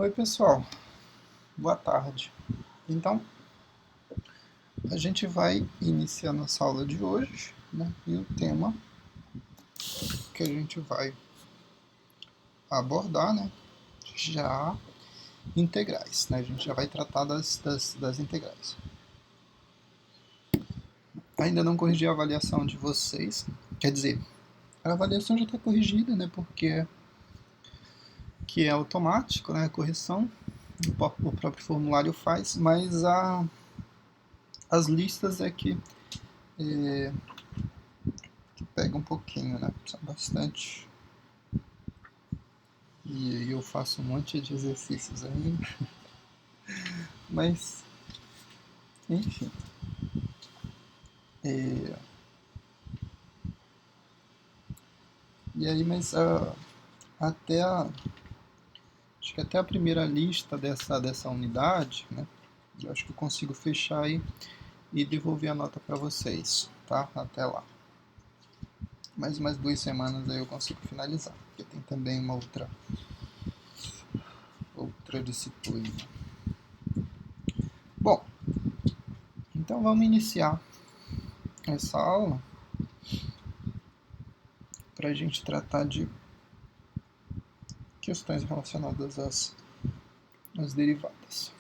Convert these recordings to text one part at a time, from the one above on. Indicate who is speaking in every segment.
Speaker 1: Oi, pessoal. Boa tarde. Então, a gente vai iniciar nossa aula de hoje, né? E o tema que a gente vai abordar, né? Já integrais, né? A gente já vai tratar das integrais. Ainda não corrigi a avaliação de vocês. Quer dizer, a avaliação já está corrigida, né? Porque que é automático, né? A correção, o próprio formulário faz, mas as listas é que pega um pouquinho, né? São bastante. E eu faço um monte de exercícios ainda. Mas, enfim. E aí, mas até acho que até a primeira lista dessa unidade, né? Eu acho que eu consigo fechar aí e devolver a nota para vocês, tá? Até lá. Mais umas 2 semanas aí eu consigo finalizar, porque tem também uma outra disciplina. Bom, então vamos iniciar essa aula para a gente tratar de questões relacionadas às derivadas.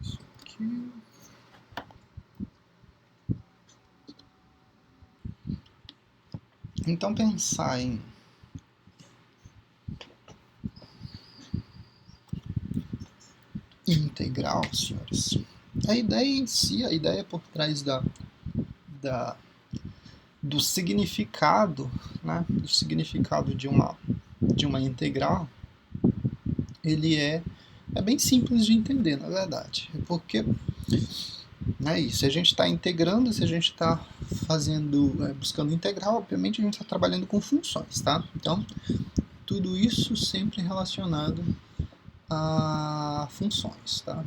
Speaker 1: Isso aqui. Então, pensar em integral, senhores. A ideia em si, a ideia por trás do significado, né, do significado de uma integral, ele é bem simples de entender, na verdade. Porque se a gente está integrando, se a gente está buscando integral, obviamente a gente está trabalhando com funções, tá? Então, tudo isso sempre relacionado a funções, tá?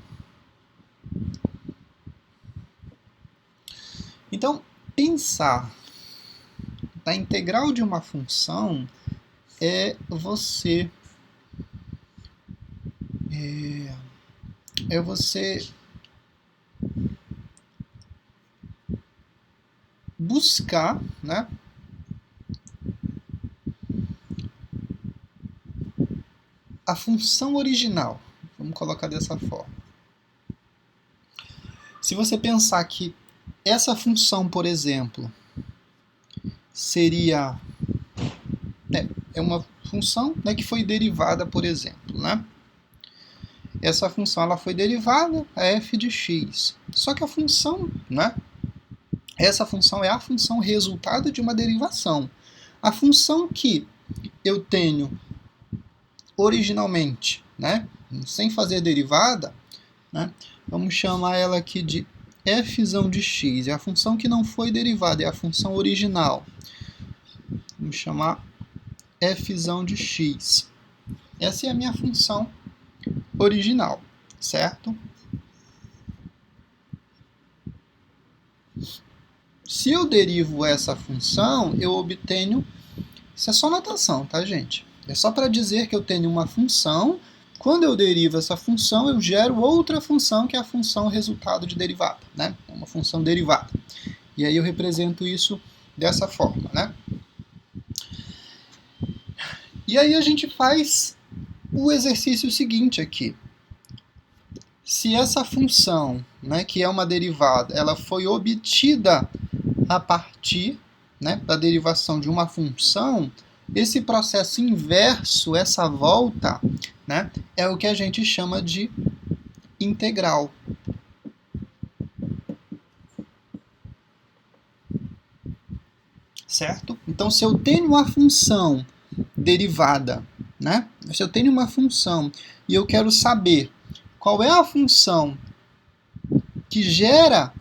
Speaker 1: Então, pensar na integral de uma função é você buscar, né, a função original. Vamos colocar dessa forma. Se você pensar que essa função, por exemplo, seria é uma função, né, que foi derivada, por exemplo, né? Essa função ela foi derivada a f de x. Só que a função, né? Essa função é a função resultado de uma derivação. A função que eu tenho originalmente, né, sem fazer derivada, né, vamos chamar ela aqui de f de x. É a função que não foi derivada, é a função original. Vamos chamar f de x. Essa é a minha função original, certo? Se eu derivo essa função, eu obtenho... Isso é só notação, tá, gente? É só para dizer que eu tenho uma função. Quando eu derivo essa função, eu gero outra função, que é a função resultado de derivada, né? É uma função derivada. E aí eu represento isso dessa forma, né? E aí a gente faz o exercício seguinte aqui. Se essa função, né, que é uma derivada, ela foi obtida a partir, né, da derivação de uma função, esse processo inverso, essa volta, né, é o que a gente chama de integral. Certo? Então, se eu tenho uma função derivada, né, se eu tenho uma função e eu quero saber qual é a função que gera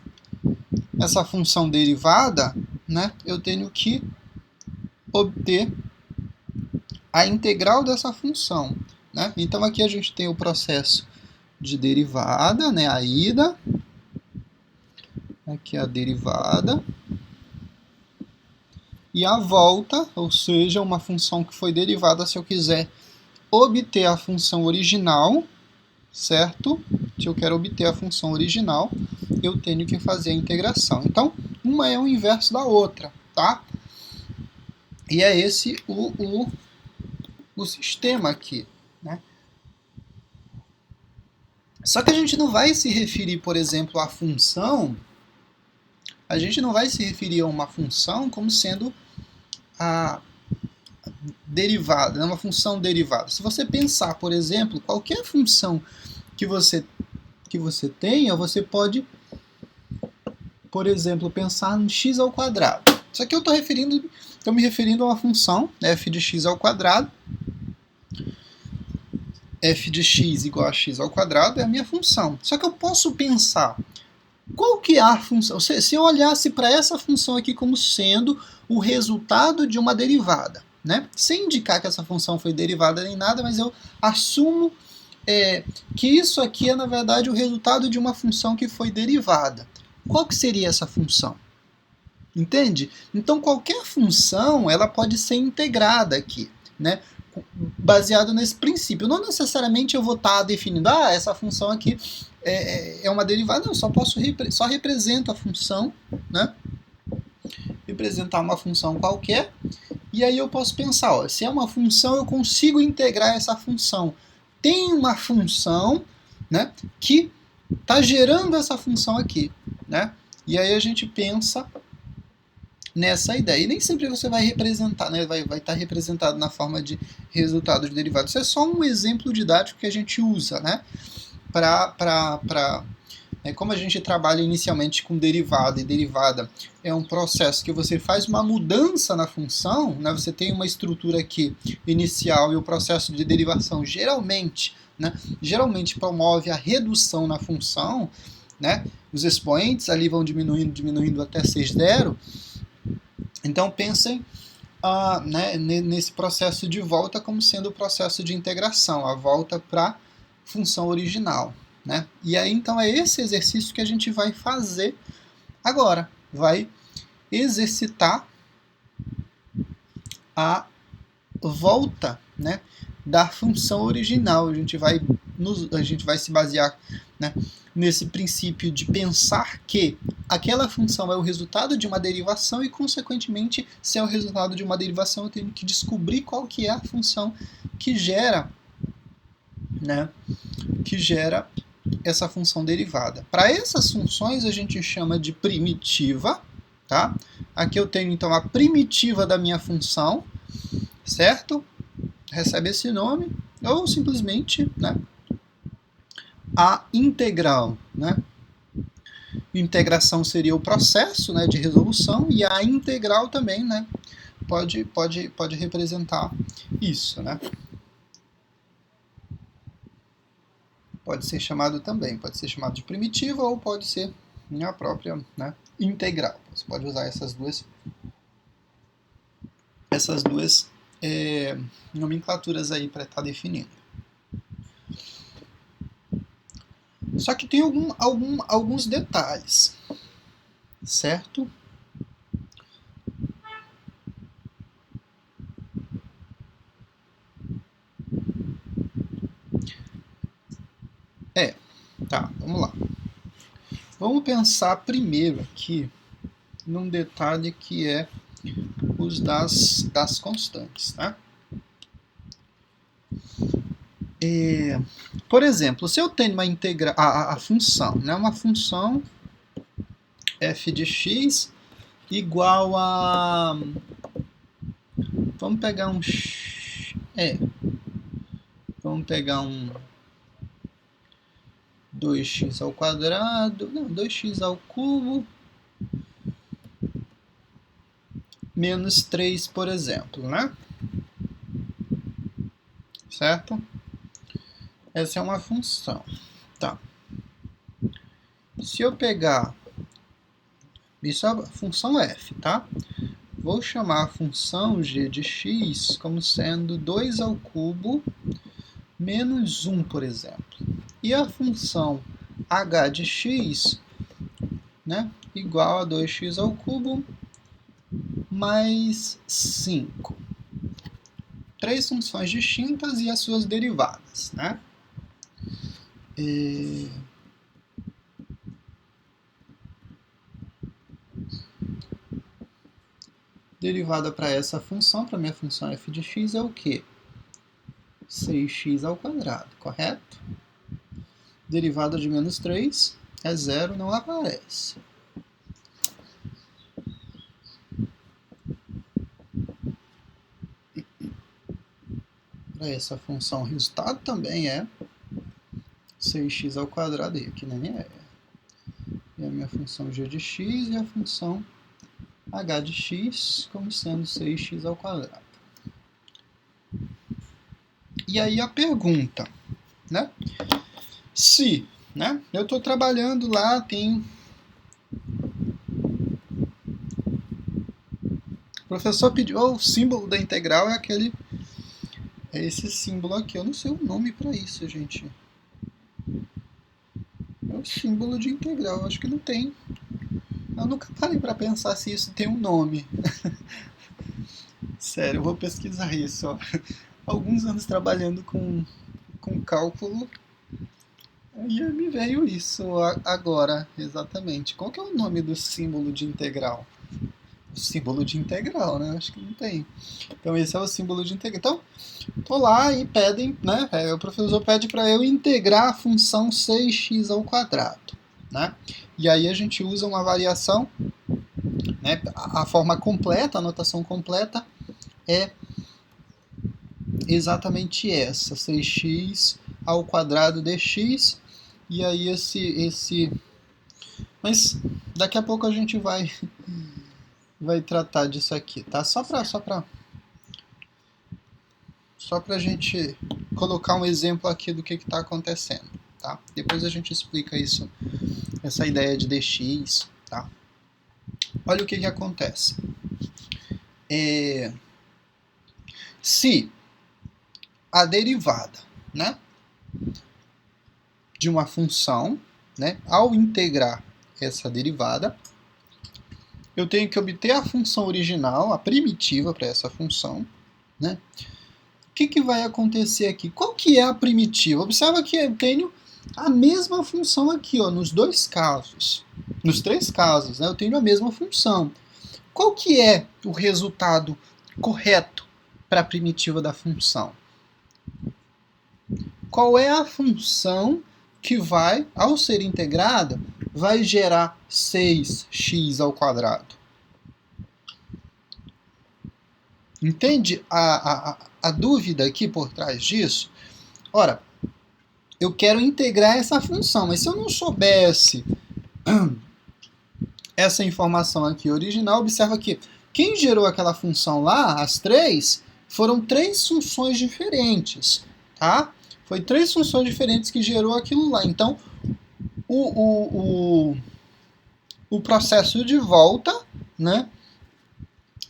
Speaker 1: essa função derivada, né, eu tenho que obter a integral dessa função, né? Então aqui a gente tem o processo de derivada, né, a ida, aqui a derivada, e a volta, ou seja, uma função que foi derivada, se eu quiser obter a função original, certo? Se eu quero obter a função original, eu tenho que fazer a integração. Então, uma é o inverso da outra, tá? E é esse o sistema aqui, né? Só que a gente não vai se referir, por exemplo, à função, a gente não vai se referir a uma função como sendo a derivada, uma função derivada. Se você pensar, por exemplo, qualquer função que você tenha, você pode, por exemplo, pensar no x ao quadrado. Isso aqui eu estou me referindo a uma função, f de x ao quadrado. F de x igual a x ao quadrado é a minha função. Só que eu posso pensar, qual que é a função? Se eu olhasse para essa função aqui como sendo o resultado de uma derivada, né? Sem indicar que essa função foi derivada nem nada, mas eu assumo que isso aqui é, na verdade, o resultado de uma função que foi derivada. Qual que seria essa função? Entende? Então, qualquer função ela pode ser integrada aqui, né? Baseado nesse princípio. Não necessariamente eu vou estar definindo, essa função aqui é uma derivada, não, só represento a função, né? Representar uma função qualquer, e aí eu posso pensar, ó, se é uma função, eu consigo integrar essa função. Tem uma função, né, que está gerando essa função aqui, né? E aí a gente pensa nessa ideia. E nem sempre você vai representar, né? Vai estar representado na forma de resultado de derivado. Isso é só um exemplo didático que a gente usa, né? Como a gente trabalha inicialmente com derivada, e derivada é um processo que você faz uma mudança na função, né? Você tem uma estrutura aqui inicial e o processo de derivação geralmente promove a redução na função, né? Os expoentes ali vão diminuindo até ser zero. Então pensem nesse processo de volta como sendo o processo de integração, a volta para a função original, né? E aí então é esse exercício que a gente vai fazer agora, vai exercitar a volta, né, da função original. A gente vai se basear, né, nesse princípio de pensar que aquela função é o resultado de uma derivação e, consequentemente, se é o resultado de uma derivação, eu tenho que descobrir qual que é a função que gera, né, essa função derivada. Para essas funções a gente chama de primitiva, tá? Aqui eu tenho então a primitiva da minha função, certo? Recebe esse nome, ou simplesmente, né, a integral, né? Integração seria o processo, né, de resolução, e a integral também, né, pode representar isso, né? Pode ser chamado de primitiva ou pode ser a própria, né, integral. Você pode usar essas duas nomenclaturas aí para estar definindo. Só que tem alguns detalhes, certo? Tá, vamos lá. Vamos pensar primeiro aqui num detalhe que é os das constantes, tá? Por exemplo, se eu tenho a função, né, uma função f de x igual a... Vamos pegar um 2x ao quadrado, não, 2x ao cubo, menos 3, por exemplo, né? Certo? Essa é uma função. Tá. Se eu pegar... Isso é a função f, tá? Vou chamar a função g de x como sendo 2 ao cubo menos 1, por exemplo. E a função h de x, né, igual a 2x ao cubo mais 5. 3 funções distintas e as suas derivadas, né? Derivada para essa função, para minha função f de x, é o quê? 6x ao quadrado, correto? Derivada de menos 3 é 0, não aparece. Para essa função, o resultado também é 6x ao quadrado, e aqui nem é. E a minha função g de x e a função h de x como sendo 6x ao quadrado. E aí a pergunta, né? Se, né, eu estou trabalhando lá, tem... O professor pediu, o símbolo da integral é aquele... É esse símbolo aqui, eu não sei o nome para isso, gente. É o símbolo de integral, eu acho que não tem. Eu nunca parei para pensar se isso tem um nome. Sério, eu vou pesquisar isso. Ó. Alguns anos trabalhando com cálculo, e me veio isso agora, exatamente. Qual que é o nome do símbolo de integral? O símbolo de integral, né? Acho que não tem. Então esse é o símbolo de integral. Então, tô lá e pedem, né? O professor pede para eu integrar a função 6x ao quadrado, né? E aí a gente usa uma variação, né? A forma completa, a notação completa é exatamente essa, 6x ao quadrado dx, e aí esse... Mas daqui a pouco a gente vai tratar disso aqui, tá? Só pra gente colocar um exemplo aqui do que está acontecendo, tá? Depois a gente explica isso, essa ideia de dx, tá? Olha o que acontece. Se a derivada, né, de uma função, né, ao integrar essa derivada, eu tenho que obter a função original, a primitiva para essa função, né? O que vai acontecer aqui? Qual que é a primitiva? Observa que eu tenho a mesma função aqui, ó, nos dois casos. Nos três casos, né, eu tenho a mesma função. Qual que é o resultado correto para a primitiva da função? Qual é a função que vai, ao ser integrada, vai gerar 6x ao quadrado? Entende a dúvida aqui por trás disso? Ora, eu quero integrar essa função, mas se eu não soubesse essa informação aqui original, observa que quem gerou aquela função lá, as três, foram três funções diferentes, tá? Foi três funções diferentes que gerou aquilo lá. Então, o processo de volta, né,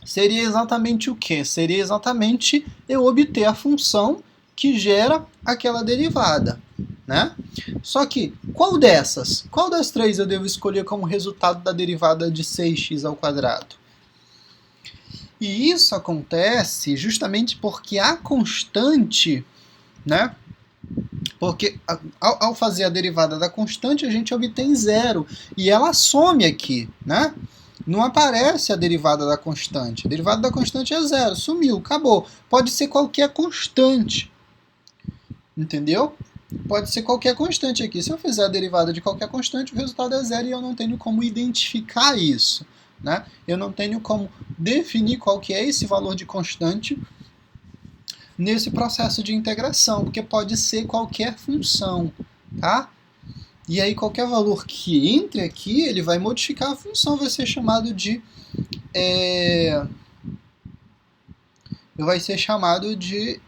Speaker 1: seria exatamente o quê? Seria exatamente eu obter a função que gera aquela derivada, né? Só que, qual das três eu devo escolher como resultado da derivada de 6x ao quadrado? E isso acontece justamente porque a constante, né? Porque ao fazer a derivada da constante, a gente obtém zero. E ela some aqui, né? Não aparece a derivada da constante. A derivada da constante é zero, sumiu, acabou. Pode ser qualquer constante. Entendeu? Pode ser qualquer constante aqui. Se eu fizer a derivada de qualquer constante, o resultado é zero e eu não tenho como identificar isso, né? Eu não tenho como definir qual que é esse valor de constante nesse processo de integração, porque pode ser qualquer função, tá? E aí qualquer valor que entre aqui, ele vai modificar a função, vai ser chamado de... vai ser chamado de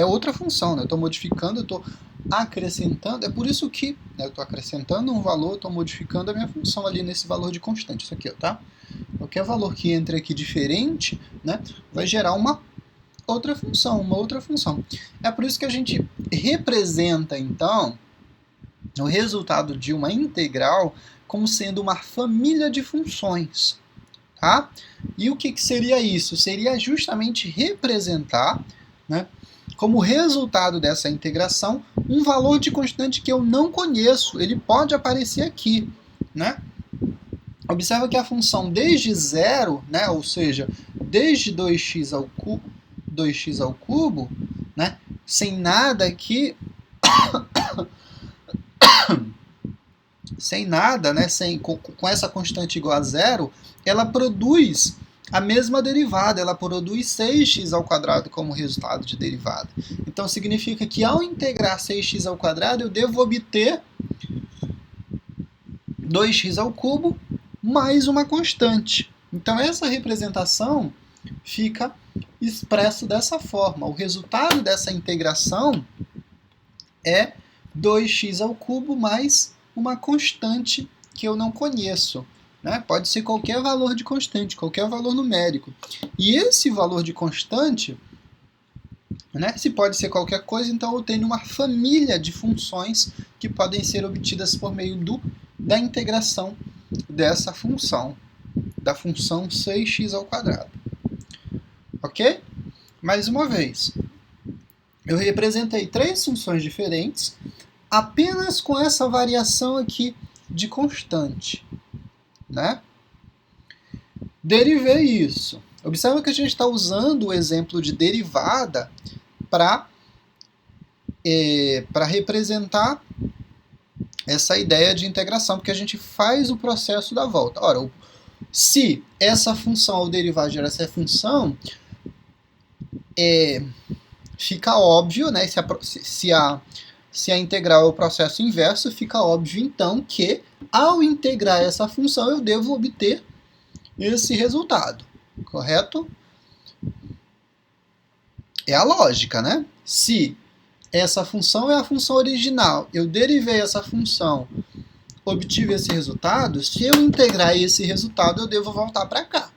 Speaker 1: outra função, né? Eu estou modificando, eu estou acrescentando, é por isso que, né, eu estou acrescentando um valor, estou modificando a minha função ali nesse valor de constante, isso aqui, ó, tá? Qualquer valor que entre aqui diferente, né, vai gerar uma outra função. É por isso que a gente representa, então, o resultado de uma integral como sendo uma família de funções. Tá? E o que seria isso? Seria justamente representar, né, como resultado dessa integração, um valor de constante que eu não conheço. Ele pode aparecer aqui. Né? Observa que a função desde zero, né, ou seja, desde 2x ao cubo, né, sem nada aqui, sem nada, né, com essa constante igual a zero, ela produz a mesma derivada, ela produz 6x ao quadrado como resultado de derivada. Então significa que ao integrar 6x ao quadrado, eu devo obter 2x ao cubo mais uma constante. Então essa representação fica expresso dessa forma. O resultado dessa integração é 2x ao cubo mais uma constante que eu não conheço. Né? Pode ser qualquer valor de constante, qualquer valor numérico. E esse valor de constante, né, se pode ser qualquer coisa, então eu tenho uma família de funções que podem ser obtidas por meio da integração dessa função, da função 6x ao quadrado. Ok? Mais uma vez, eu representei três funções diferentes apenas com essa variação aqui de constante. Né? Derivei isso. Observa que a gente está usando o exemplo de derivada para representar essa ideia de integração, porque a gente faz o processo da volta. Ora, se essa função ao derivar gera essa função, fica óbvio, né, se a integral é o processo inverso, fica óbvio então que ao integrar essa função eu devo obter esse resultado, correto? É a lógica, né? Se essa função é a função original, eu derivei essa função, obtive esse resultado, se eu integrar esse resultado, eu devo voltar para cá.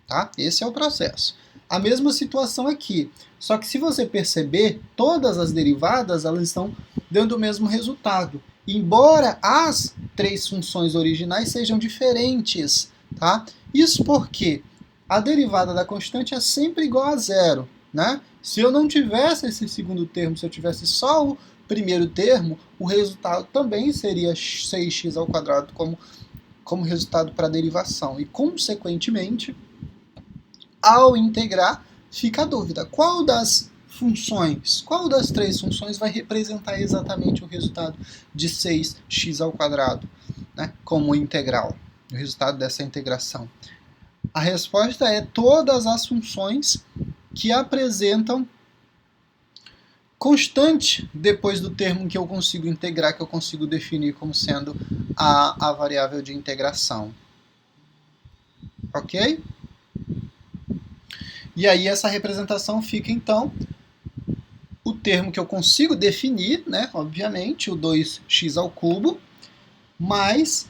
Speaker 1: Tá? Esse é o processo. A mesma situação aqui. Só que se você perceber, todas as derivadas elas estão dando o mesmo resultado. Embora as três funções originais sejam diferentes. Tá? Isso porque a derivada da constante é sempre igual a zero. Né? Se eu não tivesse esse segundo termo, se eu tivesse só o primeiro termo, o resultado também seria 6x ao quadrado como resultado para a derivação. E, consequentemente, ao integrar, fica a dúvida. Qual das funções, qual das três funções vai representar exatamente o resultado de 6x ao quadrado, né, como integral, o resultado dessa integração? A resposta é todas as funções que apresentam constante depois do termo que eu consigo integrar, que eu consigo definir como sendo a variável de integração. Ok? E aí essa representação fica, então, o termo que eu consigo definir, né, obviamente, o 2x ao cubo, mais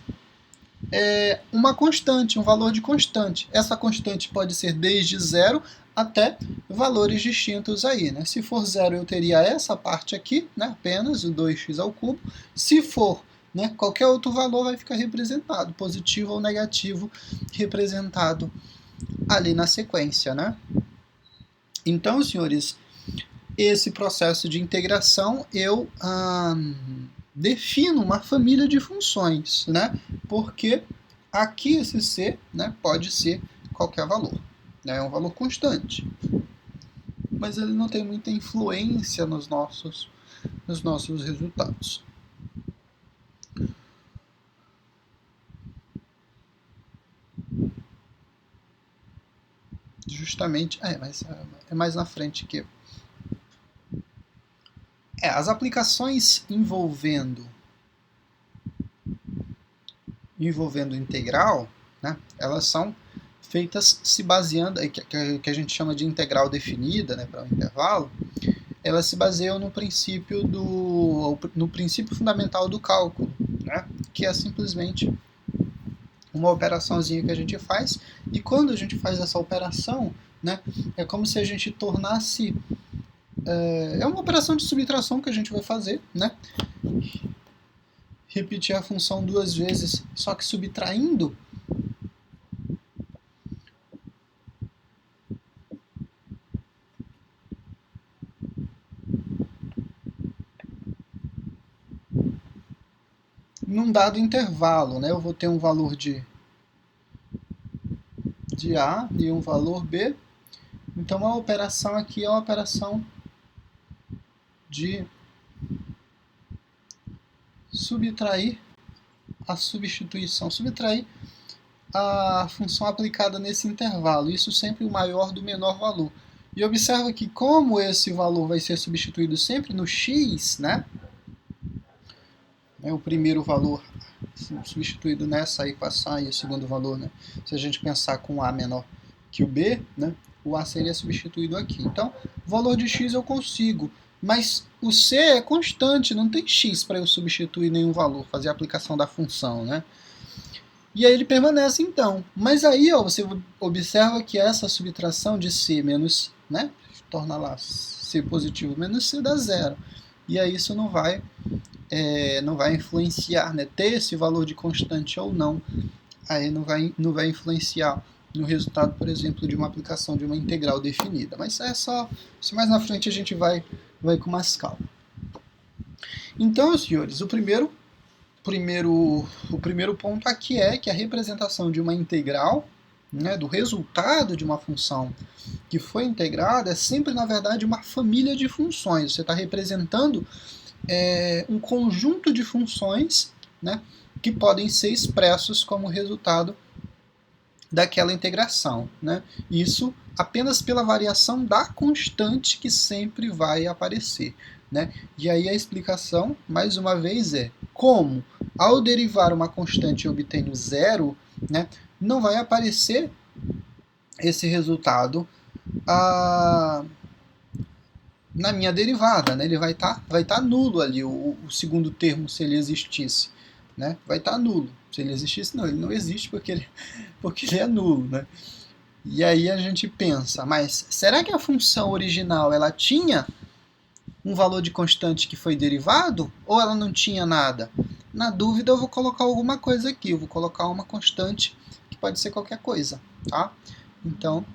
Speaker 1: uma constante, um valor de constante. Essa constante pode ser desde zero até valores distintos aí. Né? Se for zero, eu teria essa parte aqui, né, apenas o 2x ao cubo. Se for, né, qualquer outro valor vai ficar representado, positivo ou negativo, representado ali na sequência, né? Então, senhores, esse processo de integração eu defino uma família de funções, né? Porque aqui esse C, né, pode ser qualquer valor, né? É um valor constante, mas ele não tem muita influência nos nossos resultados. Justamente, mas é mais na frente que as aplicações envolvendo integral, né, elas são feitas se baseando, que a gente chama de integral definida, né, para um intervalo, elas se baseiam no princípio fundamental do cálculo, né, que é simplesmente uma operaçãozinha que a gente faz, e quando a gente faz essa operação, né, é como se a gente tornasse... É uma operação de subtração que a gente vai fazer, né? repetir a função duas vezes, só que subtraindo? Num dado intervalo, né? Eu vou ter um valor de A e um valor B. Então a operação aqui é uma operação de subtrair a substituição, subtrair a função aplicada nesse intervalo, isso sempre o maior do menor valor. E observa que como esse valor vai ser substituído sempre no x, né? O primeiro valor substituído nessa equação e o segundo valor, né? Se a gente pensar com A menor que o B, né? O A seria substituído aqui. Então, o valor de x eu consigo, mas o C é constante, não tem x para eu substituir nenhum valor, fazer a aplicação da função, né? E aí ele permanece então. Mas aí ó, você observa que essa subtração de C menos, né? Torna lá C positivo menos C dá zero. E aí isso não vai influenciar, né? Ter esse valor de constante ou não, aí não vai influenciar no resultado, por exemplo, de uma aplicação de uma integral definida. Mas é só, mais na frente a gente vai com mais calma. Então, senhores, o primeiro ponto aqui é que a representação de uma integral, né, do resultado de uma função que foi integrada, é sempre, na verdade, uma família de funções. Você está representando um conjunto de funções, né, que podem ser expressos como resultado daquela integração, né? Isso apenas pela variação da constante que sempre vai aparecer, né? E aí a explicação, mais uma vez, é como, ao derivar uma constante e obtendo zero, né, não vai aparecer esse resultado na minha derivada, né? Ele vai tá nulo ali, o segundo termo, se ele existisse, né? Vai estar nulo. Se ele existisse, não, ele não existe porque ele é nulo, né? E aí a gente pensa, mas será que a função original ela tinha um valor de constante que foi derivado ou ela não tinha nada? Na dúvida eu vou colocar alguma coisa aqui, eu vou colocar uma constante que pode ser qualquer coisa, tá? Então,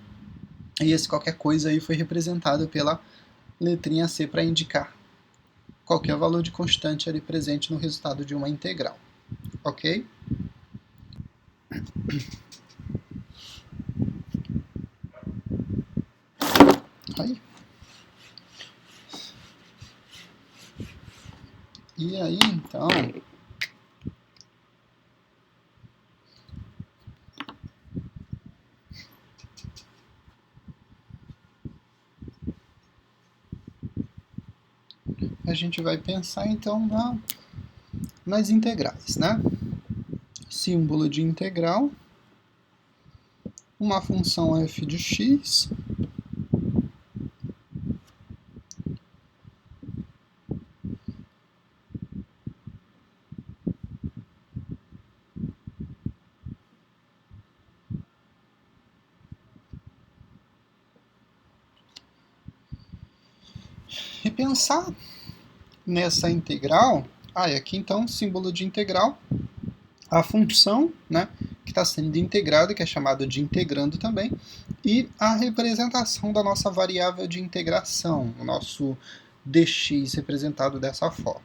Speaker 1: e esse qualquer coisa aí foi representado pela letrinha C para indicar qualquer valor de constante ali presente no resultado de uma integral, ok? Aí. E aí, então, a gente vai pensar então nas integrais, né? Símbolo de integral, uma função f de x, e pensar nessa integral, aqui então símbolo de integral, a função, né, que está sendo integrada, que é chamada de integrando também, e a representação da nossa variável de integração, o nosso dx representado dessa forma.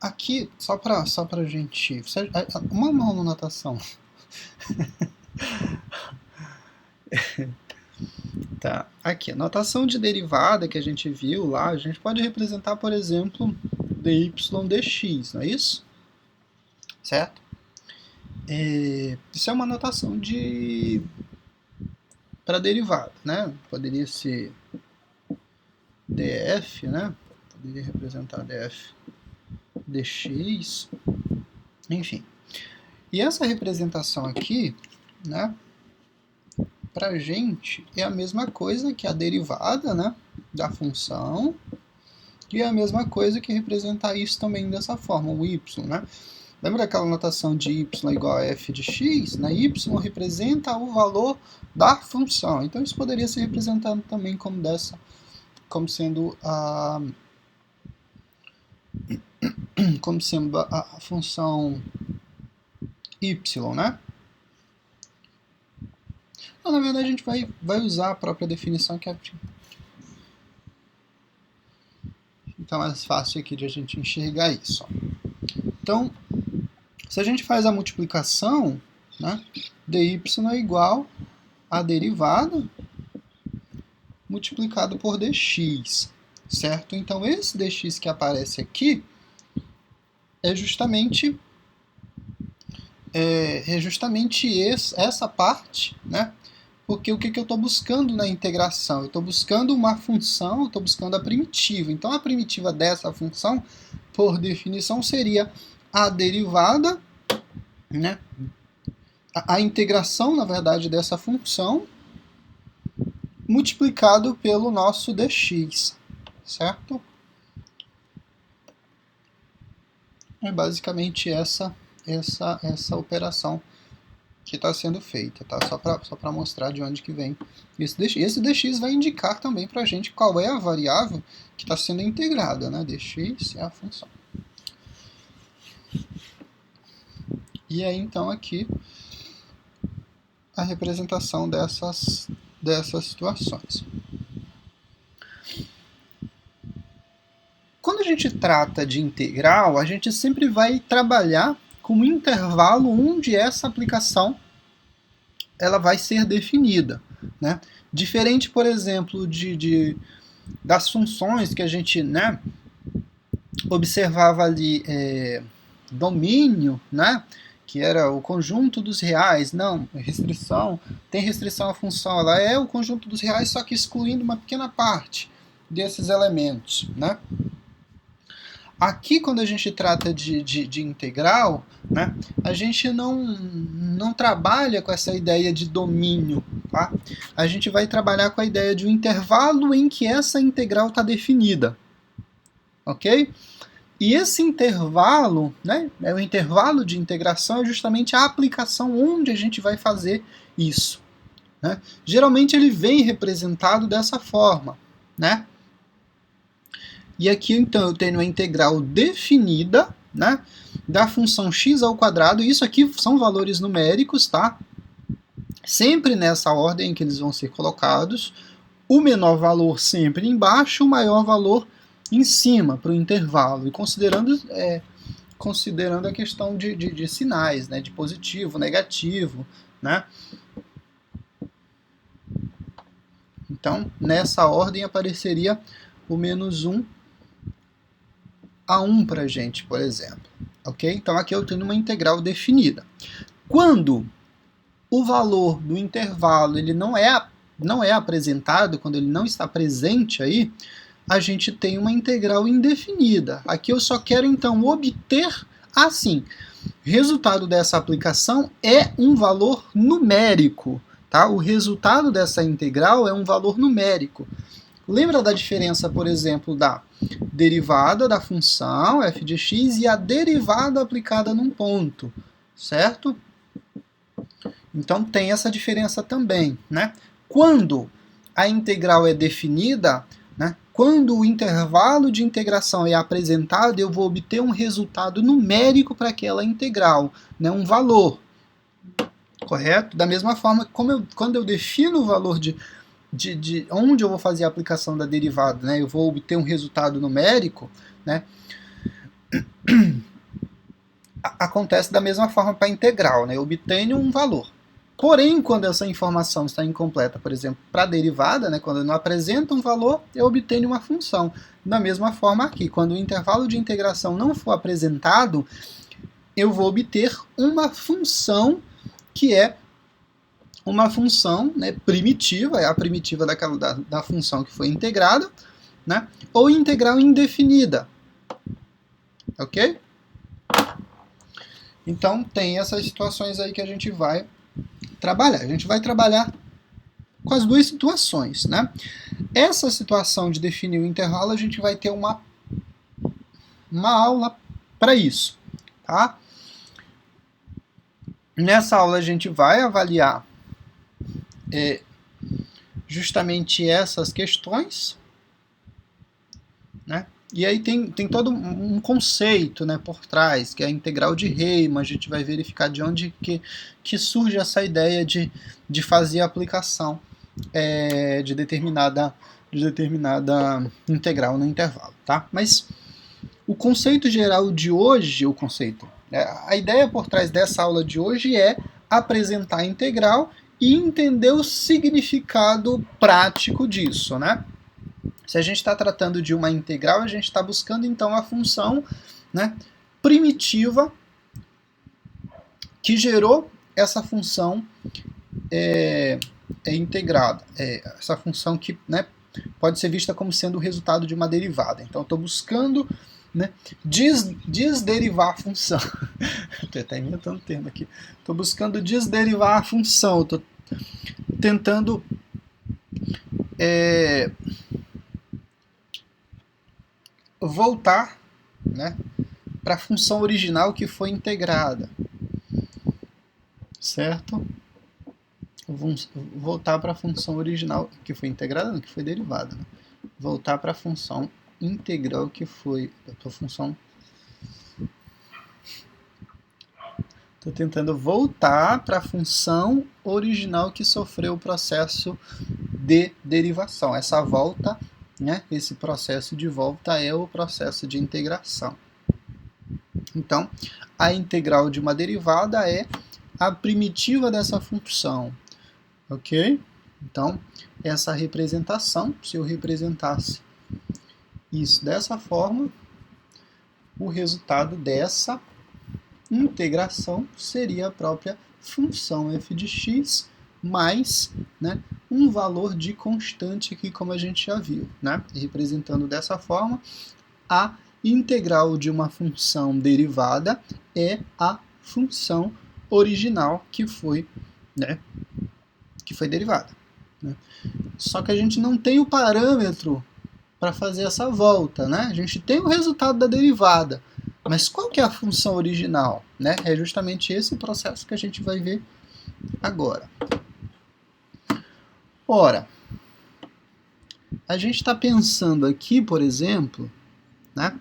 Speaker 1: Aqui, só para a gente... Uma anotação. Tá, aqui, a notação de derivada que a gente viu lá, a gente pode representar, por exemplo, dy dx, não é isso? Certo? Isso é uma notação para derivada, né? Poderia ser df, né? Poderia representar df dx, enfim. E essa representação aqui, né? Pra gente é a mesma coisa que a derivada, né, da função, e é a mesma coisa que representar isso também dessa forma, o y, né? Lembra daquela notação de y igual a f de x? Né? Y representa o valor da função. Então isso poderia ser representado também como sendo como sendo a função y, né? Então, na verdade, a gente vai usar a própria definição que é... Então, é mais fácil aqui de a gente enxergar isso. Então, se a gente faz a multiplicação, né, dy é igual a derivada multiplicado por dx, certo? Então, esse dx que aparece aqui é justamente essa parte, né? Porque o que eu estou buscando na integração? Eu estou buscando uma função, eu estou buscando a primitiva. Então, a primitiva dessa função, por definição, seria a derivada, né? A integração, na verdade, dessa função multiplicado pelo nosso dx, certo? É basicamente essa operação que está sendo feita, tá? Só para mostrar de onde que vem esse dx. Esse dx vai indicar também para a gente qual é a variável que está sendo integrada, né? Dx é a função. E aí, então, aqui a representação dessas situações. Quando a gente trata de integral, a gente sempre vai trabalhar com um intervalo onde essa aplicação ela vai ser definida, né? Diferente, por exemplo, das funções que a gente, né, observava ali, domínio, né, que era o conjunto dos reais. Não, restrição, tem restrição à função, ela é o conjunto dos reais, só que excluindo uma pequena parte desses elementos, né? Aqui, quando a gente trata de integral, né, a gente não trabalha com essa ideia de domínio, tá? A gente vai trabalhar com a ideia de um intervalo em que essa integral está definida, ok? E esse intervalo, né, o intervalo de integração, é justamente a aplicação onde a gente vai fazer isso, né? Geralmente ele vem representado dessa forma, né? E aqui, então, eu tenho a integral definida, né, da função x ao quadrado. Isso aqui são valores numéricos, tá? Sempre nessa ordem que eles vão ser colocados. O menor valor sempre embaixo, o maior valor em cima, para o intervalo. E considerando a questão de sinais, né, de positivo, negativo, né? Então, nessa ordem apareceria o menos 1 a 1 para a gente, por exemplo. Ok? Então aqui eu tenho uma integral definida. Quando o valor do intervalo ele não é apresentado, quando ele não está presente aí, a gente tem uma integral indefinida. Aqui eu só quero então obter assim. Resultado dessa aplicação é um valor numérico. Tá? O resultado dessa integral é um valor numérico. Lembra da diferença, por exemplo, da derivada da função f de x e a derivada aplicada num ponto, certo? Então tem essa diferença também, né? Quando a integral é definida, né? Quando o intervalo de integração é apresentado, eu vou obter um resultado numérico para aquela integral, né? Um valor, correto? Da mesma forma, quando eu defino o valor de onde eu vou fazer a aplicação da derivada, né? Eu vou obter um resultado numérico, né? Acontece da mesma forma para a integral, né? Eu obtenho um valor. Porém, quando essa informação está incompleta, por exemplo, para a derivada, né? Quando eu não apresento um valor, eu obtenho uma função. Da mesma forma aqui, quando o intervalo de integração não for apresentado, eu vou obter uma função que é uma função, né, primitiva, é a primitiva da função que foi integrada, né, ou integral indefinida. Ok? Então, tem essas situações aí que a gente vai trabalhar. A gente vai trabalhar com as duas situações, né? Essa situação de definir o intervalo, a gente vai ter uma aula para isso, tá? Nessa aula a gente vai avaliar justamente essas questões, né? E aí tem todo um conceito, né, por trás, que é a integral de Riemann. A gente vai verificar de onde que surge essa ideia de fazer a aplicação de determinada integral no intervalo, tá? Mas o conceito geral de hoje, a ideia por trás dessa aula de hoje é apresentar a integral e entender o significado prático disso, né? Se a gente está tratando de uma integral, a gente está buscando então a função, né, primitiva que gerou essa função integrada, essa função que, né, pode ser vista como sendo o resultado de uma derivada. Então, estou buscando, né, desderivar a função. Estou até inventando o termo aqui. Estou buscando desderivar a função. Estou tentando voltar, né, para a função original que foi integrada. Certo? Vamos voltar para a função original que foi integrada, não, que foi derivada. Né? Voltar para a função integral que foi a função. Estou tentando voltar para a função original que sofreu o processo de derivação. Essa volta, né, esse processo de volta é o processo de integração. Então, a integral de uma derivada é a primitiva dessa função. Ok? Então, essa representação, se eu representasse isso dessa forma, o resultado dessa integração seria a própria função f de x mais, né, um valor de constante aqui, como a gente já viu. Né? Representando dessa forma, a integral de uma função derivada é a função original que foi, né, derivada. Né? Só que a gente não tem o parâmetro para fazer essa volta. Né? A gente tem o resultado da derivada, mas qual que é a função original? Né? É justamente esse processo que a gente vai ver agora. Ora, a gente está pensando aqui, por exemplo, né,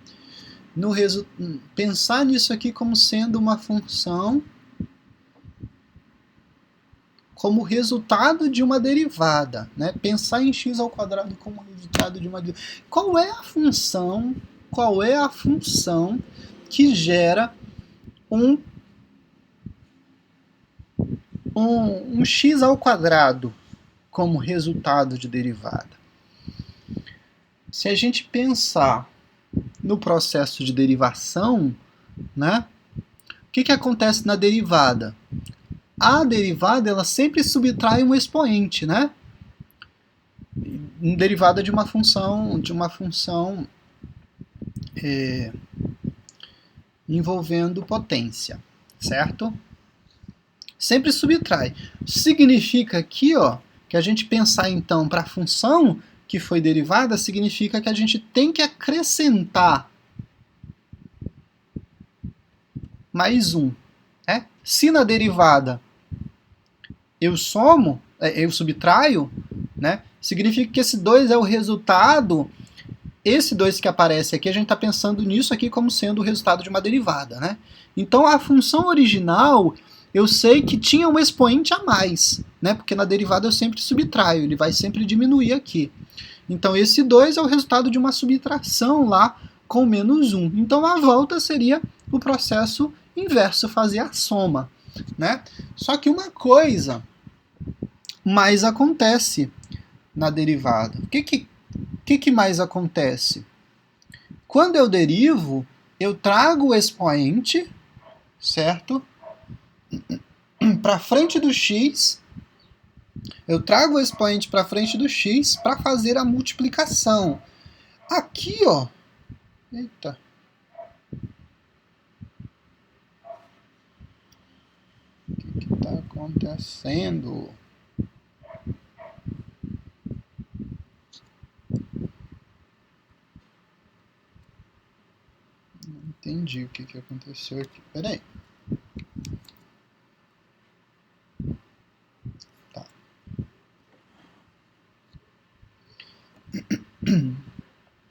Speaker 1: pensar nisso aqui como sendo uma função como resultado de uma derivada, né? Pensar em x ao quadrado como resultado de uma derivada. Qual é a função que gera um x ao quadrado como resultado de derivada? Se a gente pensar no processo de derivação, né? O que acontece na derivada? A derivada ela sempre subtrai um expoente, né? Derivada de uma função envolvendo potência, certo? Sempre subtrai. Significa aqui, ó, que a gente pensar então para a função que foi derivada, significa que a gente tem que acrescentar mais um. Né? Se na derivada eu somo, eu subtraio, né? Significa que esse 2 é o resultado. Esse 2 que aparece aqui, a gente está pensando nisso aqui como sendo o resultado de uma derivada. Né? Então, a função original, eu sei que tinha um expoente a mais, né? Porque na derivada eu sempre subtraio, ele vai sempre diminuir aqui. Então, esse 2 é o resultado de uma subtração lá com menos 1. Então, a volta seria o processo inverso, fazer a soma. Né? Só que uma coisa mais acontece na derivada. O que mais acontece? Quando eu derivo, eu trago o expoente, certo? Para frente do x, eu trago o expoente para frente do x para fazer a multiplicação. Aqui, ó, eita. O que está acontecendo? Não entendi o que aconteceu aqui. Peraí.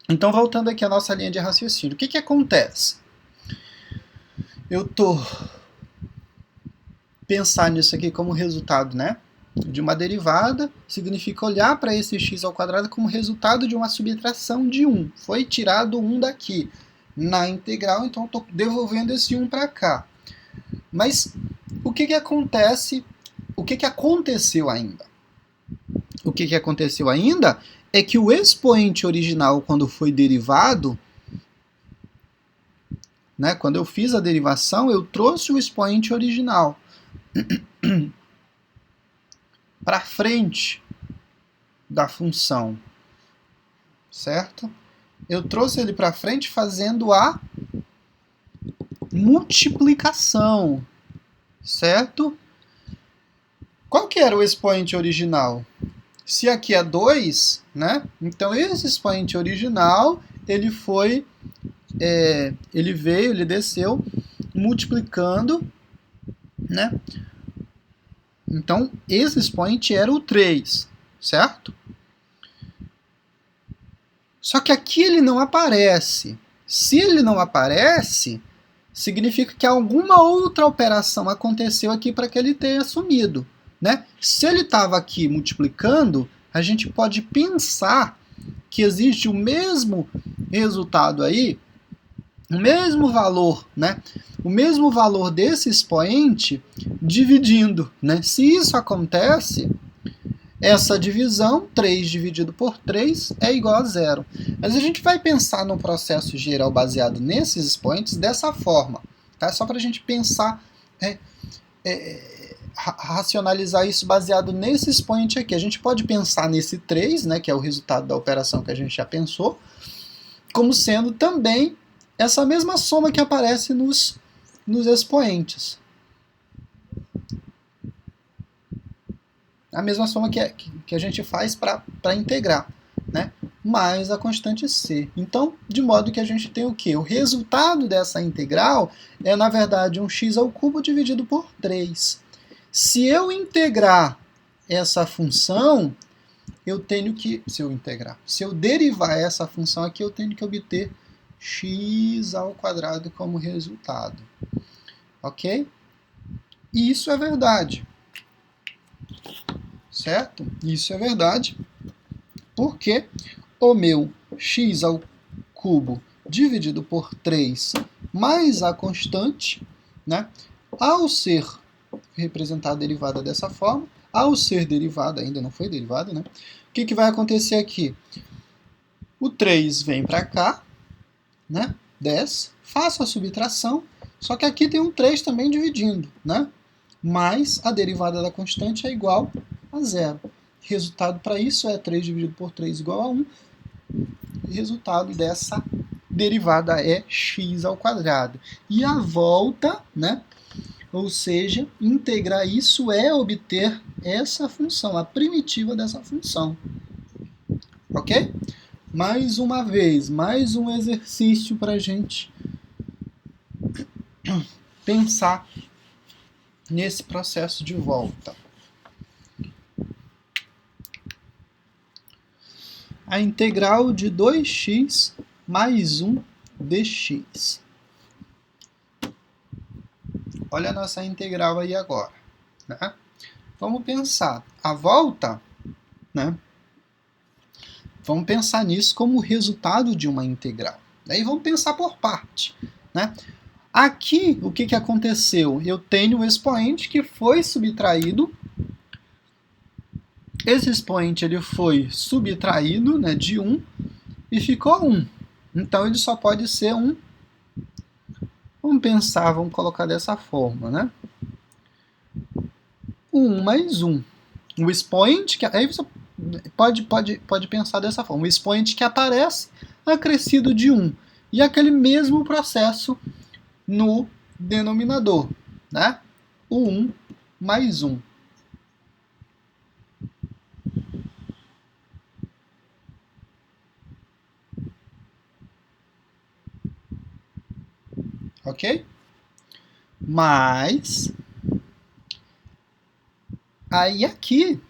Speaker 1: Então Então, voltando aqui à nossa linha de raciocínio, o que acontece? Eu estou pensando nisso aqui como resultado, né, de uma derivada, significa olhar para esse x ao quadrado como resultado de uma subtração de 1. Foi tirado 1 daqui na integral, então estou devolvendo esse 1 para cá. Mas o que acontece? O que aconteceu ainda? O que aconteceu ainda é que o expoente original, quando foi derivado, né, quando eu fiz a derivação, eu trouxe o expoente original para frente da função, certo? Eu trouxe ele para frente fazendo a multiplicação, certo? Qual que era o expoente original? Se aqui é 2, né? Então esse expoente original, ele foi, ele desceu multiplicando, né? Então esse expoente era o 3, certo? Só que aqui ele não aparece. Se ele não aparece, significa que alguma outra operação aconteceu aqui para que ele tenha sumido, né? Se ele estava aqui multiplicando, a gente pode pensar que existe o mesmo resultado aí, o mesmo valor, né? O mesmo valor desse expoente dividindo, né? Se isso acontece, essa divisão, 3 dividido por 3, é igual a 0. Mas a gente vai pensar no processo geral baseado nesses expoentes dessa forma, tá? Só para a gente pensar, racionalizar isso baseado nesse expoente aqui. A gente pode pensar nesse 3, né, que é o resultado da operação que a gente já pensou, como sendo também essa mesma soma que aparece nos expoentes. A mesma soma que a gente faz para integrar, né? Mais a constante c. Então, de modo que a gente tem o quê? O resultado dessa integral é, na verdade, um x ao cubo dividido por 3. Se eu integrar essa função, eu tenho que... Se eu derivar essa função aqui, eu tenho que obter x ao quadrado como resultado. Ok? E isso é verdade. Certo? Isso é verdade, porque o meu x ao cubo dividido por 3 mais a constante, né, ao ser representada derivada dessa forma, ao ser derivada, ainda não foi derivada, né, o que vai acontecer aqui? O 3 vem para cá, né, desce, faço a subtração, só que aqui tem um 3 também dividindo, né, mas a derivada da constante é igual a 0. Resultado para isso é 3 dividido por 3 igual a 1. Resultado dessa derivada é x ao quadrado. E a volta, né? Ou seja, integrar isso é obter essa função, a primitiva dessa função. Ok? Mais uma vez, mais um exercício para a gente pensar nesse processo de volta. A integral de 2x mais 1 dx. Olha a nossa integral aí agora, né? Vamos pensar. A volta, né? Vamos pensar nisso como resultado de uma integral. Daí vamos pensar por parte, né? Aqui, o que aconteceu? Eu tenho um expoente que foi subtraído. Esse expoente ele foi subtraído, né, de 1 e ficou 1. Então ele só pode ser um. Vamos pensar, vamos colocar dessa forma, né? 1 mais 1. O expoente que... Aí você pode pensar dessa forma. O expoente que aparece acrescido de 1. E aquele mesmo processo no denominador, né? O 1 mais 1. Ok? Mas aí aqui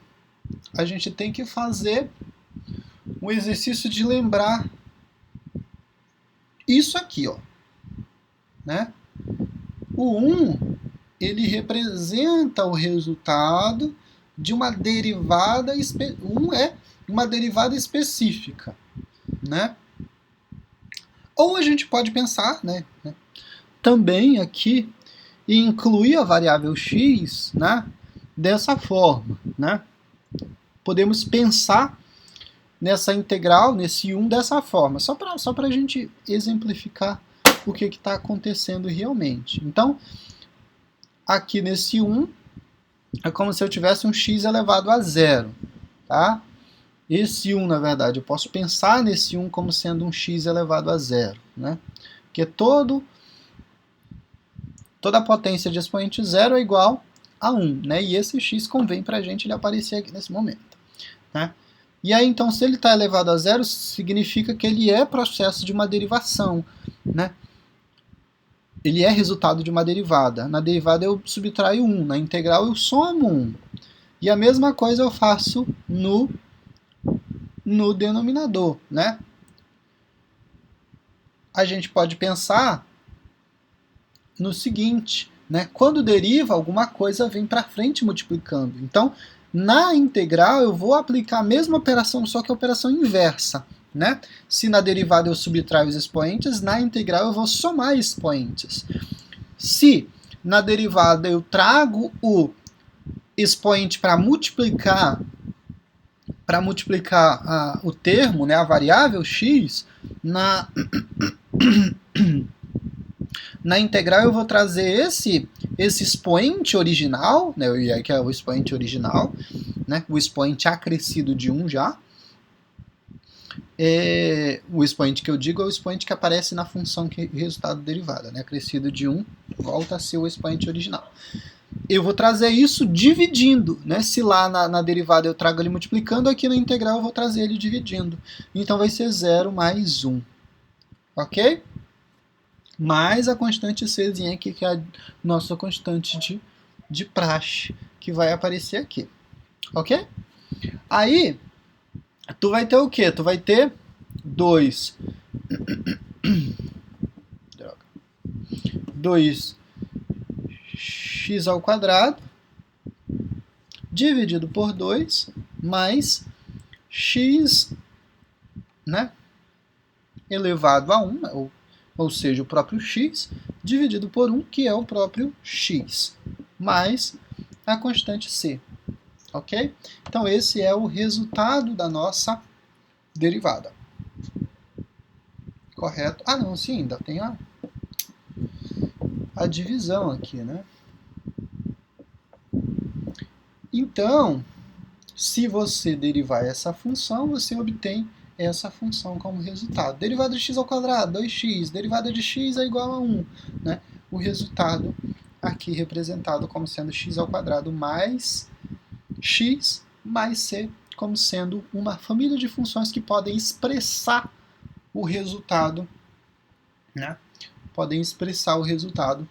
Speaker 1: a gente tem que fazer um exercício de lembrar isso aqui, ó, né? O 1, ele representa o resultado de uma derivada, 1 é uma derivada específica, né? Ou a gente pode pensar, né, também aqui e incluir a variável x, né, dessa forma, né? Podemos pensar nessa integral, nesse 1, dessa forma, só para a gente exemplificar o que está acontecendo realmente. Então, aqui nesse 1, é como se eu tivesse um x elevado a 0, tá? Esse 1, na verdade, eu posso pensar nesse 1 como sendo um x elevado a 0, né? Porque toda a potência de expoente 0 é igual a 1, né? E esse x convém para a gente ele aparecer aqui nesse momento, né? E aí, então, se ele está elevado a 0, significa que ele é processo de uma derivação, né? Ele é resultado de uma derivada. Na derivada eu subtraio 1, na integral eu somo 1. E a mesma coisa eu faço no denominador, né? A gente pode pensar no seguinte, né? Quando deriva, alguma coisa vem para frente multiplicando. Então, na integral eu vou aplicar a mesma operação, só que a operação inversa, né? Se na derivada eu subtraio os expoentes, na integral eu vou somar expoentes. Se na derivada eu trago o expoente para multiplicar o termo, né, a variável x, na integral eu vou trazer esse expoente original, né, que é o expoente original, né, o expoente acrescido de 1 já. O expoente que eu digo é o expoente que aparece na função que resultado derivada, né, acrescido de 1 volta a ser o expoente original. Eu vou trazer isso dividindo, né? Se lá na derivada eu trago ele multiplicando, aqui na integral eu vou trazer ele dividindo. Então vai ser 0 mais 1. Ok? Mais a constante Czinha aqui, que é a nossa constante de praxe, que vai aparecer aqui. Ok? Aí, tu vai ter o quê? Tu vai ter 2 x ao quadrado dividido por 2 mais x, né, elevado a 1, ou seja, o próprio x, dividido por 1, que é o próprio x, mais a constante c. Ok? Então, esse é o resultado da nossa derivada. Correto? Ah, não, sim, ainda tem a divisão aqui, né? Então, se você derivar essa função, você obtém essa função como resultado. Derivada de x ao quadrado, 2x. Derivada de x é igual a 1. Né? O resultado aqui representado como sendo x ao quadrado mais x mais c, como sendo uma família de funções que podem expressar o resultado, né? Podem expressar o resultado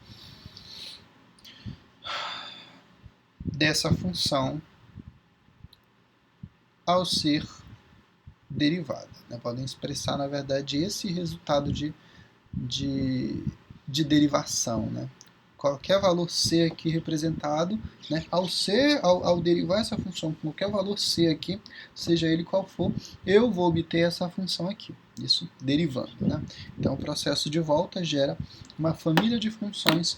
Speaker 1: dessa função ao ser derivada. Né? Podem expressar, na verdade, esse resultado de derivação. Né? Qualquer valor c aqui representado, né? ao derivar essa função com qualquer valor c aqui, seja ele qual for, eu vou obter essa função aqui. Isso derivando. Né? Então, o processo de volta gera uma família de funções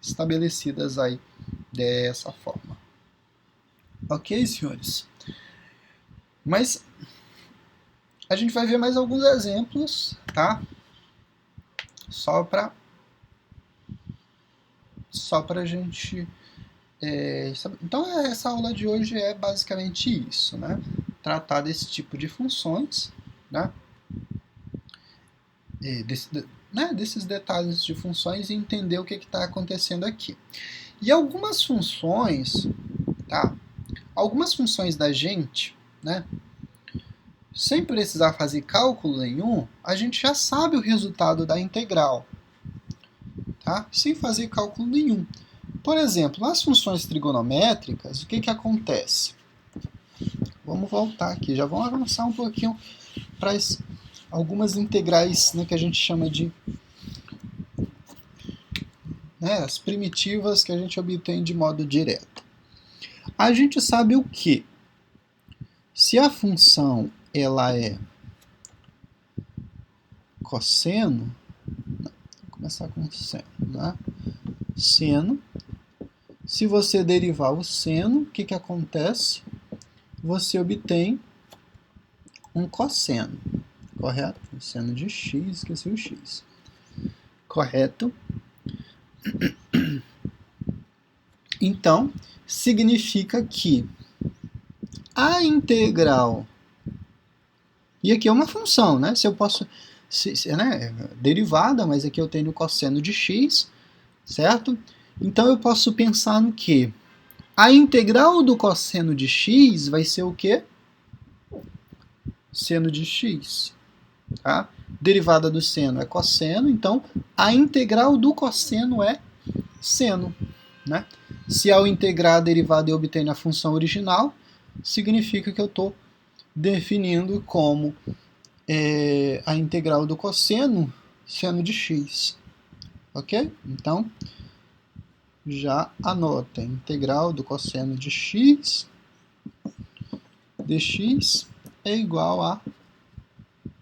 Speaker 1: estabelecidas aí dessa forma. Ok, senhores? Mas a gente vai ver mais alguns exemplos, tá? Só para a gente saber. Então, essa aula de hoje é basicamente isso, né? Tratar desse tipo de funções, né? Desses detalhes de funções e entender o que está acontecendo aqui. E algumas funções, tá? Algumas funções da gente, né? Sem precisar fazer cálculo nenhum, a gente já sabe o resultado da integral, tá? Sem fazer cálculo nenhum. Por exemplo, nas funções trigonométricas, o que acontece? Vamos voltar aqui, já vamos avançar um pouquinho para algumas integrais, né, que a gente chama de, né, as primitivas que a gente obtém de modo direto. A gente sabe o que? Se a função ela é cosseno, vou começar com seno, né? Seno. Se você derivar o seno, o que acontece? Você obtém um cosseno, correto? O seno de x, esqueci o x. Correto? Então, significa que a integral, e aqui é uma função, né? Se eu posso, né, derivada, mas aqui eu tenho o cosseno de x, certo? Então eu posso pensar no que? A integral do cosseno de x vai ser o quê? Seno de x. Tá? Derivada do seno é cosseno, então a integral do cosseno é seno. Né? Se ao integrar a derivada eu obtenho a função original, significa que eu estou definindo como a integral do cosseno seno de x. Ok? Então, já anota, integral do cosseno de x dx é igual a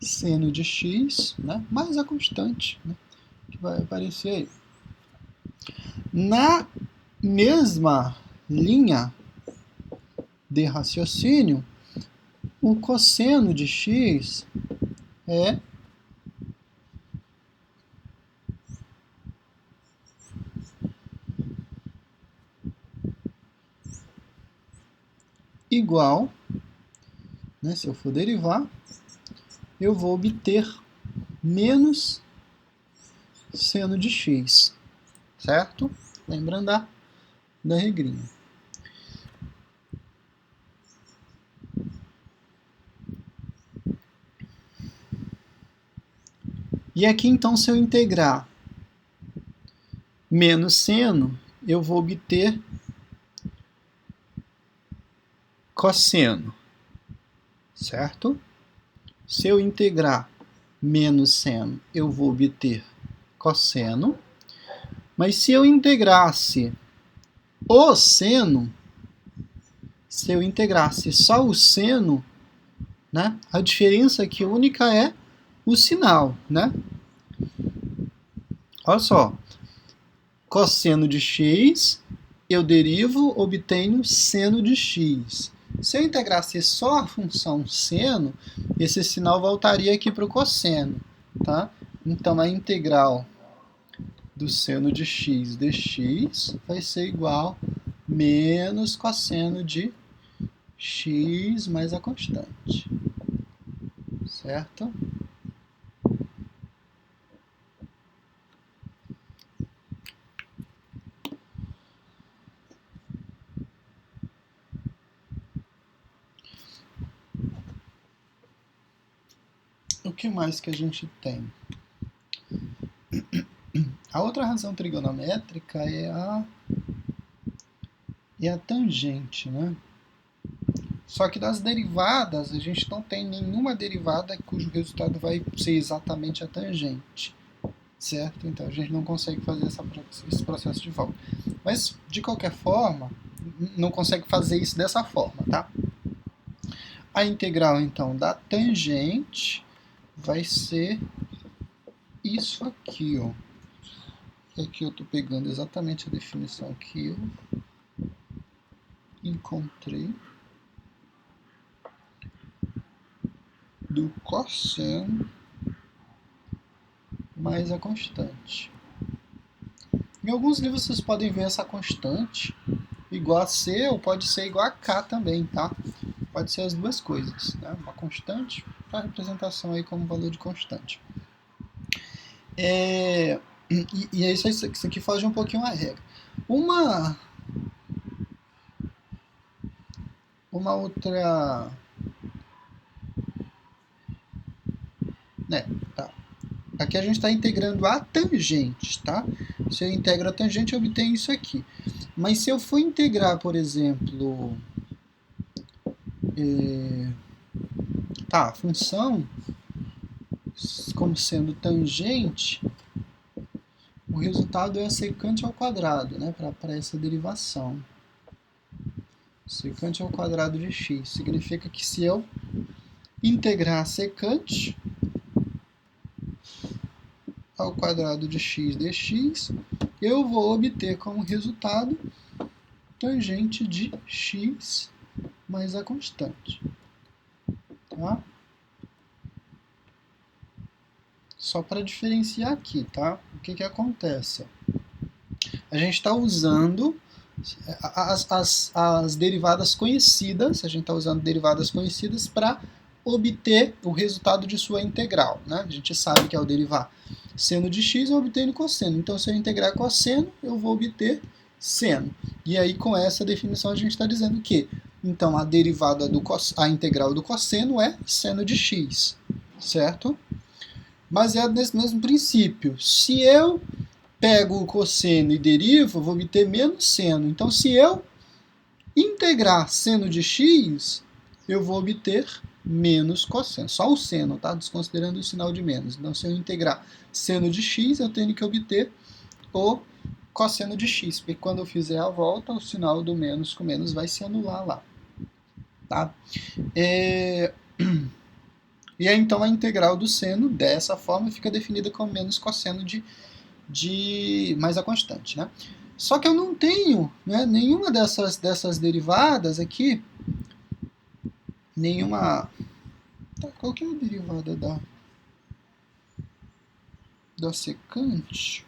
Speaker 1: seno de x, né, mais a constante, né, que vai aparecer aí. Na mesma linha de raciocínio, o cosseno de x é igual, né, se eu for derivar, eu vou obter menos seno de x, certo? Lembrando da regrinha. E aqui, então, se eu integrar menos seno, eu vou obter cosseno, certo? Se eu integrar menos seno, eu vou obter cosseno. Mas se eu integrasse o seno, se eu integrasse só o seno, né, a diferença aqui única é o sinal, né? Olha só, cosseno de x, eu derivo, obtenho seno de x. Se eu integrasse só a função seno, esse sinal voltaria aqui para o cosseno, tá? Então, a integral do seno de x dx vai ser igual a menos cosseno de x mais a constante, certo? O que mais que a gente tem? A outra razão trigonométrica é a tangente, né? Só que das derivadas, a gente não tem nenhuma derivada cujo resultado vai ser exatamente a tangente, certo? Então a gente não consegue fazer esse processo de volta. Mas, de qualquer forma, não consegue fazer isso dessa forma, tá? A integral, então, da tangente vai ser isso aqui, ó. Aqui eu estou pegando exatamente a definição que eu encontrei do cosseno mais a constante. Em alguns livros vocês podem ver essa constante igual a C ou pode ser igual a K também, tá? Pode ser as duas coisas, né? Uma constante para representação aí como valor de constante. E é isso aqui foge um pouquinho a regra. Uma outra... né, tá. Aqui a gente está integrando a tangente, tá? Se eu integro a tangente, eu obtenho isso aqui. Mas se eu for integrar, por exemplo, a função como sendo tangente, o resultado é a secante ao quadrado, né, para essa derivação. Secante ao quadrado de x. Significa que se eu integrar a secante ao quadrado de x dx, eu vou obter como resultado tangente de x mais a constante. Tá? Só para diferenciar aqui, tá? O que acontece? A gente está usando as derivadas conhecidas, a gente está usando derivadas conhecidas para obter o resultado de sua integral. Né? A gente sabe que ao derivar seno de x, eu obtenho cosseno. Então, se eu integrar cosseno, eu vou obter seno. E aí, com essa definição, a gente está dizendo que então a derivada a integral do cosseno é seno de x, certo? Baseado nesse mesmo princípio. Se eu pego o cosseno e derivo, vou obter menos seno. Então, se eu integrar seno de x, eu vou obter menos cosseno. Só o seno, tá? Desconsiderando o sinal de menos. Então, se eu integrar seno de x, eu tenho que obter o cosseno de x, porque quando eu fizer a volta, o sinal do menos com menos vai se anular lá. Tá? E aí, então, a integral do seno, dessa forma, fica definida como menos cosseno de mais a constante, né? Só que eu não tenho, né, nenhuma dessas derivadas aqui, nenhuma... Tá, qual que é a derivada da secante?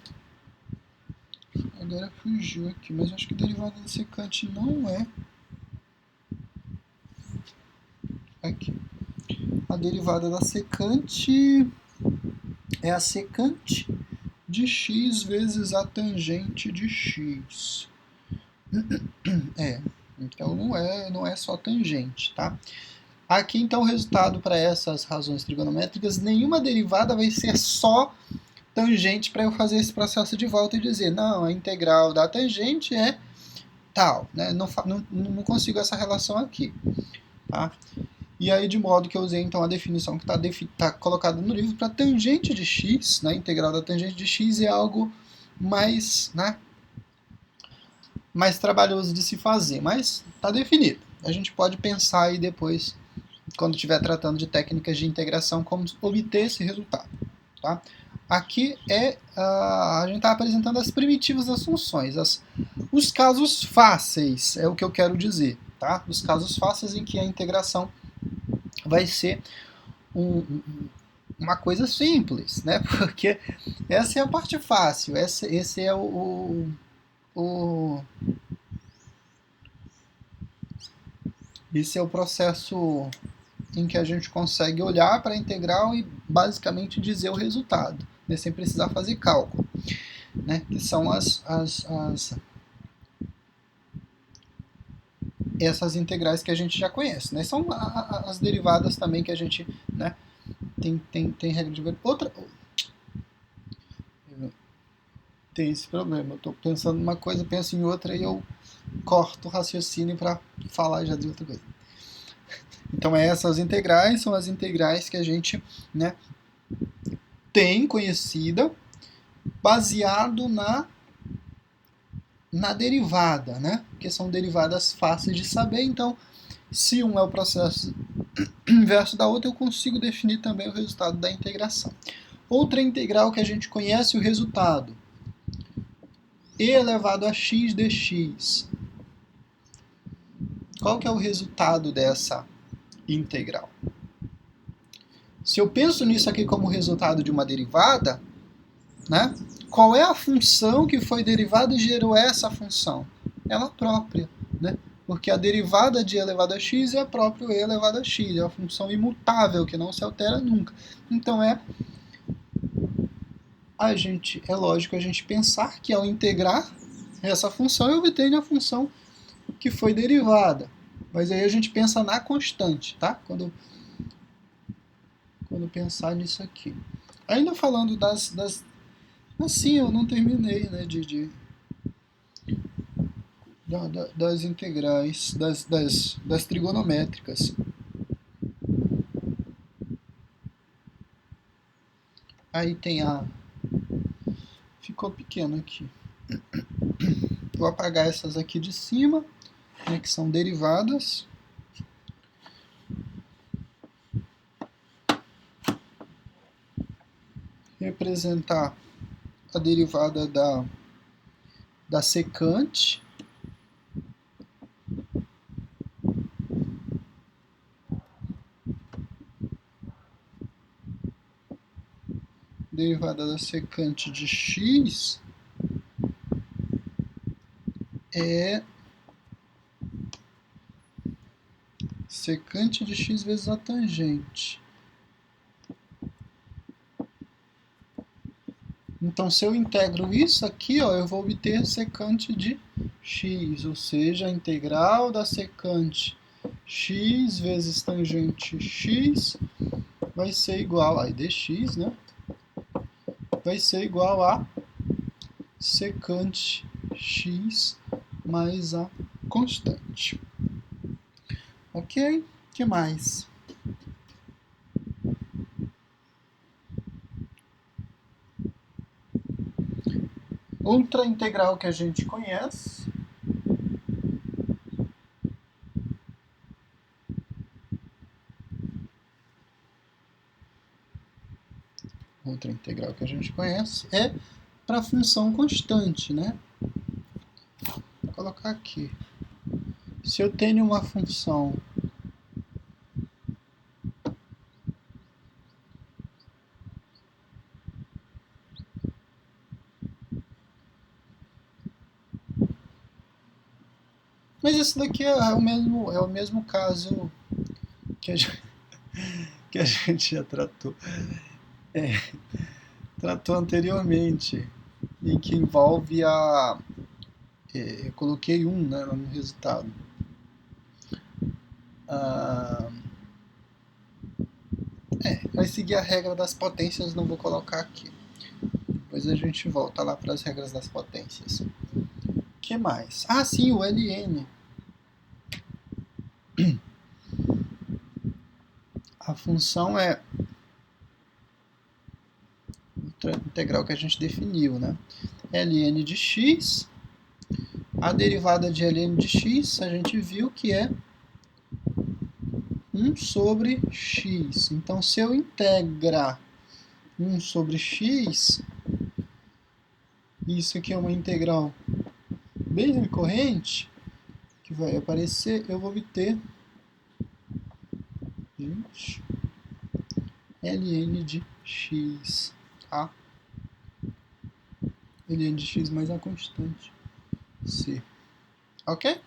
Speaker 1: Agora fugiu aqui, mas eu acho que a derivada da secante não é... Aqui. A derivada da secante é a secante de x vezes a tangente de x. Então não é só tangente, tá? Aqui, então, o resultado para essas razões trigonométricas, nenhuma derivada vai ser só tangente para eu fazer esse processo de volta e dizer, não, a integral da tangente é tal, né? Não consigo essa relação aqui, tá? E aí, de modo que eu usei, então, a definição que está colocada no livro para tangente de x, né? Integral da tangente de x é algo mais, né, mais trabalhoso de se fazer, mas está definido. A gente pode pensar aí depois, quando estiver tratando de técnicas de integração, como obter esse resultado. Tá? Aqui a gente está apresentando as primitivas das funções, os casos fáceis, é o que eu quero dizer. Tá? Os casos fáceis em que a integração vai ser uma coisa simples, né? Porque essa é a parte fácil, esse é esse é o processo em que a gente consegue olhar para a integral e basicamente dizer o resultado, né, sem precisar fazer cálculo, né, que são essas integrais que a gente já conhece, né, são as derivadas também que a gente, né, tem regra de outra. Tem esse problema, eu estou pensando numa coisa, penso em outra e eu corto o raciocínio para falar já de outra coisa. Então, essas integrais são as integrais que a gente, né, tem conhecida baseado na derivada, né? Porque são derivadas fáceis de saber. Então, se um é o processo inverso da outra, eu consigo definir também o resultado da integração. Outra integral que a gente conhece o resultado. E elevado a x dx. Qual que é o resultado dessa integral? Se eu penso nisso aqui como resultado de uma derivada, né, qual é a função que foi derivada e gerou essa função? Ela própria, né? Porque a derivada de e elevado a x é próprio e elevado a x, é uma função imutável que não se altera nunca. Então é lógico a gente pensar que ao integrar essa função eu obtenho a função que foi derivada. Mas aí a gente pensa na constante, tá? Quando pensar nisso aqui. Ainda falando assim, eu não terminei, né, das integrais, das trigonométricas. Aí tem a... Ficou pequeno aqui. Vou apagar essas aqui de cima, né, que são derivadas. Representar a derivada da secante. Derivada da secante de x é secante de x vezes a tangente. Então, se eu integro isso aqui, ó, eu vou obter secante de x, ou seja, a integral da secante x vezes tangente x vai ser igual a dx, né? Vai ser igual a secante x mais a constante. Ok? O que mais? Outra integral que a gente conhece é para a função constante, né? Vou colocar aqui. Se eu tenho uma função mas isso daqui é o mesmo caso que a gente, que a gente já tratou. Tratou anteriormente, em que envolve a... eu coloquei 1, né, no resultado. Vai seguir a regra das potências, não vou colocar aqui. Depois a gente volta lá para as regras das potências. O que mais? Ah, sim, o ln. A função é outra integral que a gente definiu, né? ln de x. A derivada de ln de x, a gente viu que é 1 sobre x. Então, se eu integrar 1 sobre x, isso aqui é uma integral bem recorrente, que vai aparecer, eu vou obter ln de x, tá? ln de x mais a constante c. Ok?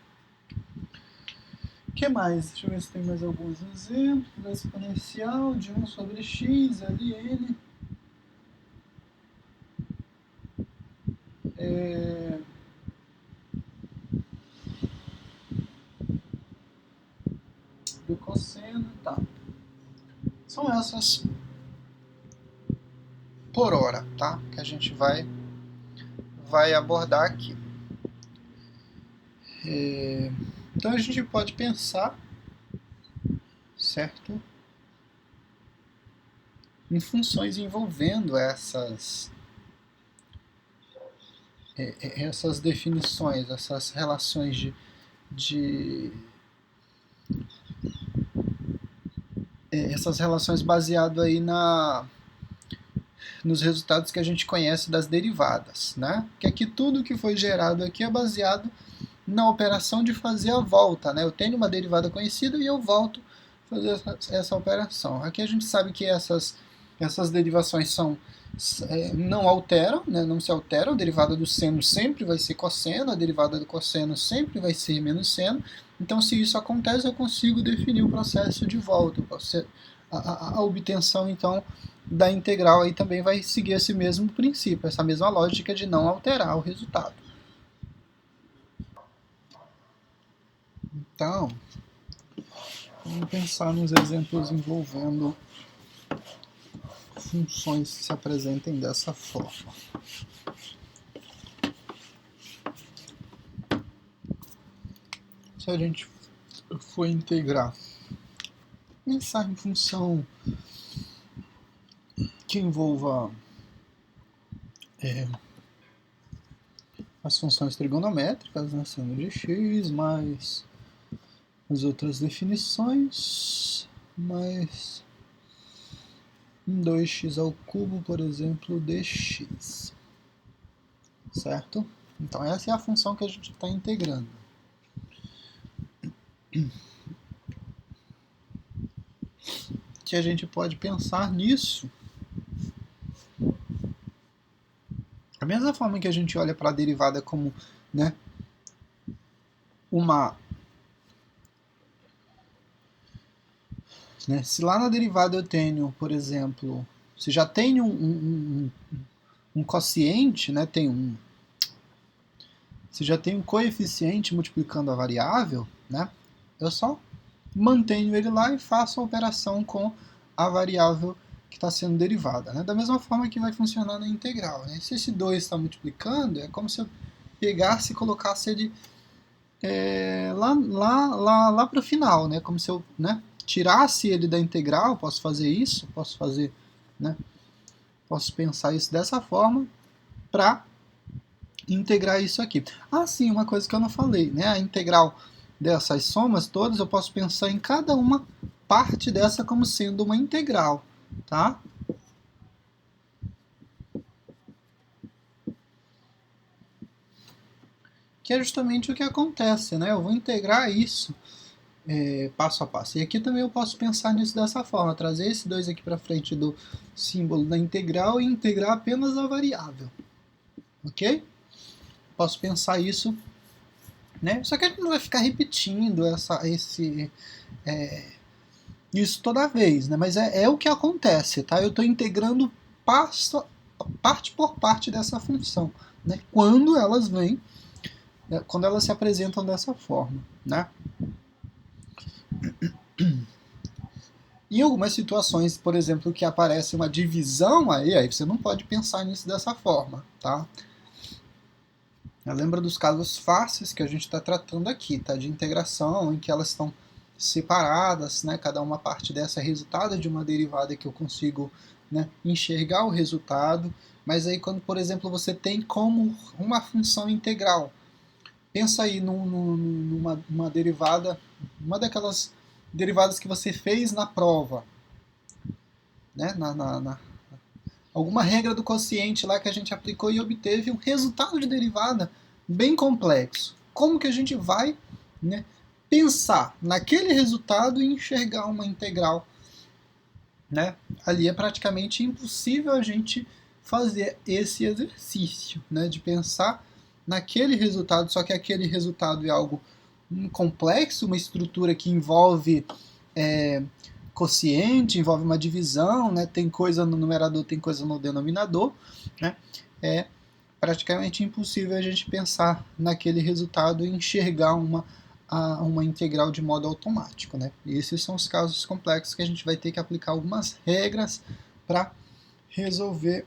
Speaker 1: O que mais? Deixa eu ver se tem mais alguns exemplos. Exponencial de 1 sobre x, ln. Do cosseno, tá. São essas por hora, tá? Que a gente vai abordar aqui. Então a gente pode pensar, certo, em funções envolvendo essas definições, essas relações essas relações baseado aí nos resultados que a gente conhece das derivadas, né? Que aqui tudo que foi gerado aqui é baseado na operação de fazer a volta, né? Eu tenho uma derivada conhecida e eu volto a fazer essa operação. Aqui a gente sabe que essas derivações não alteram, né? Não se alteram. A derivada do seno sempre vai ser cosseno, a derivada do cosseno sempre vai ser menos seno. Então, se isso acontece, eu consigo definir o processo de volta. A obtenção, então, da integral aí também vai seguir esse mesmo princípio, essa mesma lógica de não alterar o resultado. Então, vamos pensar nos exemplos envolvendo funções que se apresentem dessa forma. Se a gente for integrar, pensar em função que envolva as funções trigonométricas, né, seno de x, mais as outras definições, mais 2x ao cubo, por exemplo, dx. Certo? Então essa é a função que a gente está integrando. Que a gente pode pensar nisso da mesma forma que a gente olha para a derivada como, né, uma... Né, se lá na derivada eu tenho, por exemplo, se já tenho um quociente, né, se já tem um coeficiente multiplicando a variável, né, eu só mantenho ele lá e faço a operação com a variável que está sendo derivada. Né? Da mesma forma que vai funcionar na integral. Né? Se esse 2 está multiplicando, é como se eu pegasse e colocasse ele lá para o final. Né? Como se eu, né, tirasse ele da integral. Posso fazer isso, né, posso pensar isso dessa forma para integrar isso aqui. Ah, sim, uma coisa que eu não falei. Né? A integral dessas somas todas, eu posso pensar em cada uma parte dessa como sendo uma integral, tá? Que é justamente o que acontece, né? Eu vou integrar isso passo a passo. E aqui também eu posso pensar nisso dessa forma, trazer esse 2 aqui para frente do símbolo da integral e integrar apenas a variável, ok? Posso pensar isso, né? Só que a gente não vai ficar repetindo isso toda vez, né? Mas é o que acontece, tá? Eu estou integrando parte por parte dessa função, né? Quando elas vêm, quando elas se apresentam dessa forma, né? Em algumas situações, por exemplo, que aparece uma divisão, aí você não pode pensar nisso dessa forma, tá? Lembra dos casos fáceis que a gente está tratando aqui, tá? De integração, em que elas estão separadas, né? Cada uma parte dessa é resultado de uma derivada que eu consigo, né, enxergar o resultado. Mas aí quando, por exemplo, você tem como uma função integral, pensa aí numa derivada, uma daquelas derivadas que você fez na prova, né? Alguma regra do quociente lá que a gente aplicou e obteve um resultado de derivada bem complexo. Como que a gente vai, né, pensar naquele resultado e enxergar uma integral? Né? Ali é praticamente impossível a gente fazer esse exercício, né, de pensar naquele resultado, só que aquele resultado é algo complexo, uma estrutura que envolve quociente, envolve uma divisão, né? Tem coisa no numerador, tem coisa no denominador, né? É praticamente impossível a gente pensar naquele resultado e enxergar uma integral de modo automático, né? E esses são os casos complexos que a gente vai ter que aplicar algumas regras para resolver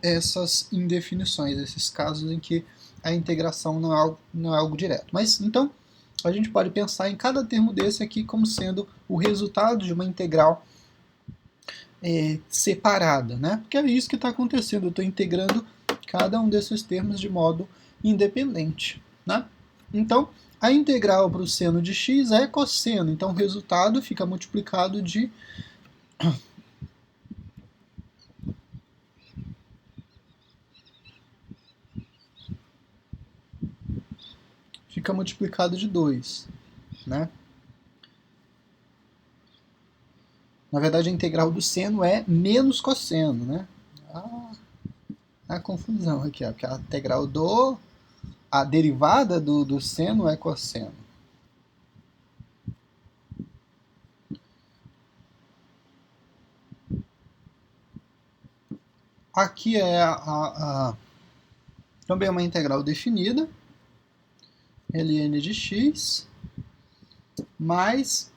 Speaker 1: essas indefinições, esses casos em que a integração não é algo direto. Mas então a gente pode pensar em cada termo desse aqui como sendo o resultado de uma integral separada, né? Porque é isso que está acontecendo, eu estou integrando cada um desses termos de modo independente, né? Então, a integral para o seno de x é cosseno, então o resultado fica multiplicado de fica multiplicado de 2, né? Na verdade, a integral do seno é menos cosseno, né? A confusão aqui, ó, porque a integral a derivada do seno é cosseno. Aqui é também uma integral definida, ln de x, mais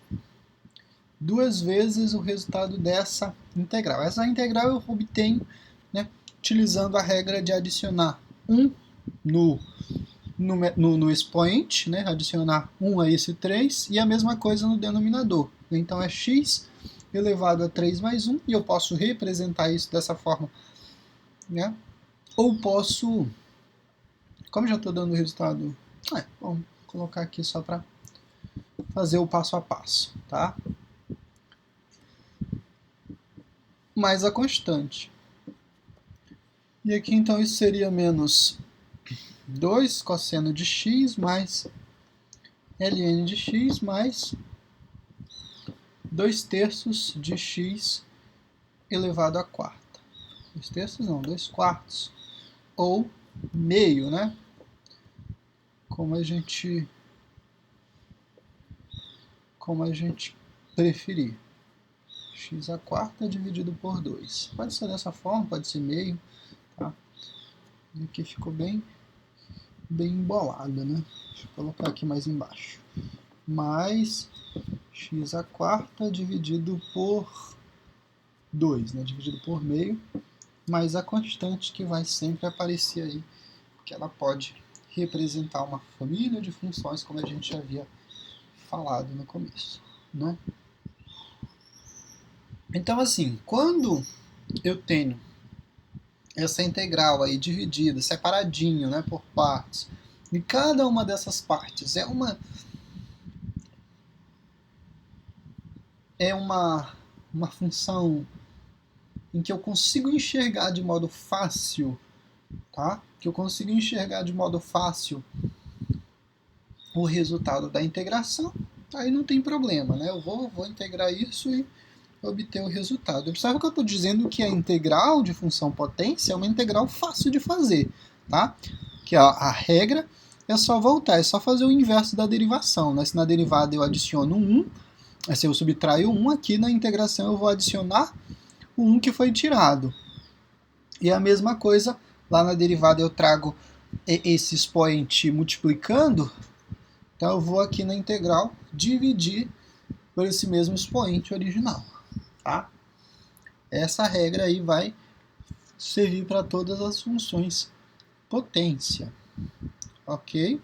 Speaker 1: 2 vezes o resultado dessa integral. Essa integral eu obtenho, né, utilizando a regra de adicionar 1 no expoente, né, adicionar 1 a esse 3, e a mesma coisa no denominador. Então é x elevado a 3 mais 1, e eu posso representar isso dessa forma, né? Ou posso, como já estou dando o resultado, vamos colocar aqui só para fazer o passo a passo, tá? Mais a constante. E aqui então isso seria menos 2 cosseno de x mais ln de x mais 2 terços de x elevado à quarta. 2 terços não, 2 quartos. Ou meio, né? Como a gente preferir. X à quarta dividido por 2. Pode ser dessa forma, pode ser meio. Tá? E aqui ficou bem embolado, né? Deixa eu colocar aqui mais embaixo. Mais x à quarta dividido por 2, né? Dividido por meio, mais a constante que vai sempre aparecer aí, que ela pode representar uma família de funções, como a gente já havia falado no começo, né? Então, assim, quando eu tenho essa integral aí dividida, separadinho, né, por partes, e cada uma dessas partes é uma função em que eu consigo enxergar de modo fácil, tá? Que eu consigo enxergar de modo fácil o resultado da integração, aí não tem problema, né? Eu vou integrar isso e obter o resultado. Observe que eu estou dizendo que a integral de função potência é uma integral fácil de fazer, tá? Que a regra é só voltar, é só fazer o inverso da derivação, né? Se na derivada eu adiciono 1, se eu subtraio 1, aqui na integração eu vou adicionar o 1 que foi tirado. E a mesma coisa, lá na derivada eu trago esse expoente multiplicando, então eu vou aqui na integral dividir por esse mesmo expoente original. Tá? Essa regra aí vai servir para todas as funções potência. Ok?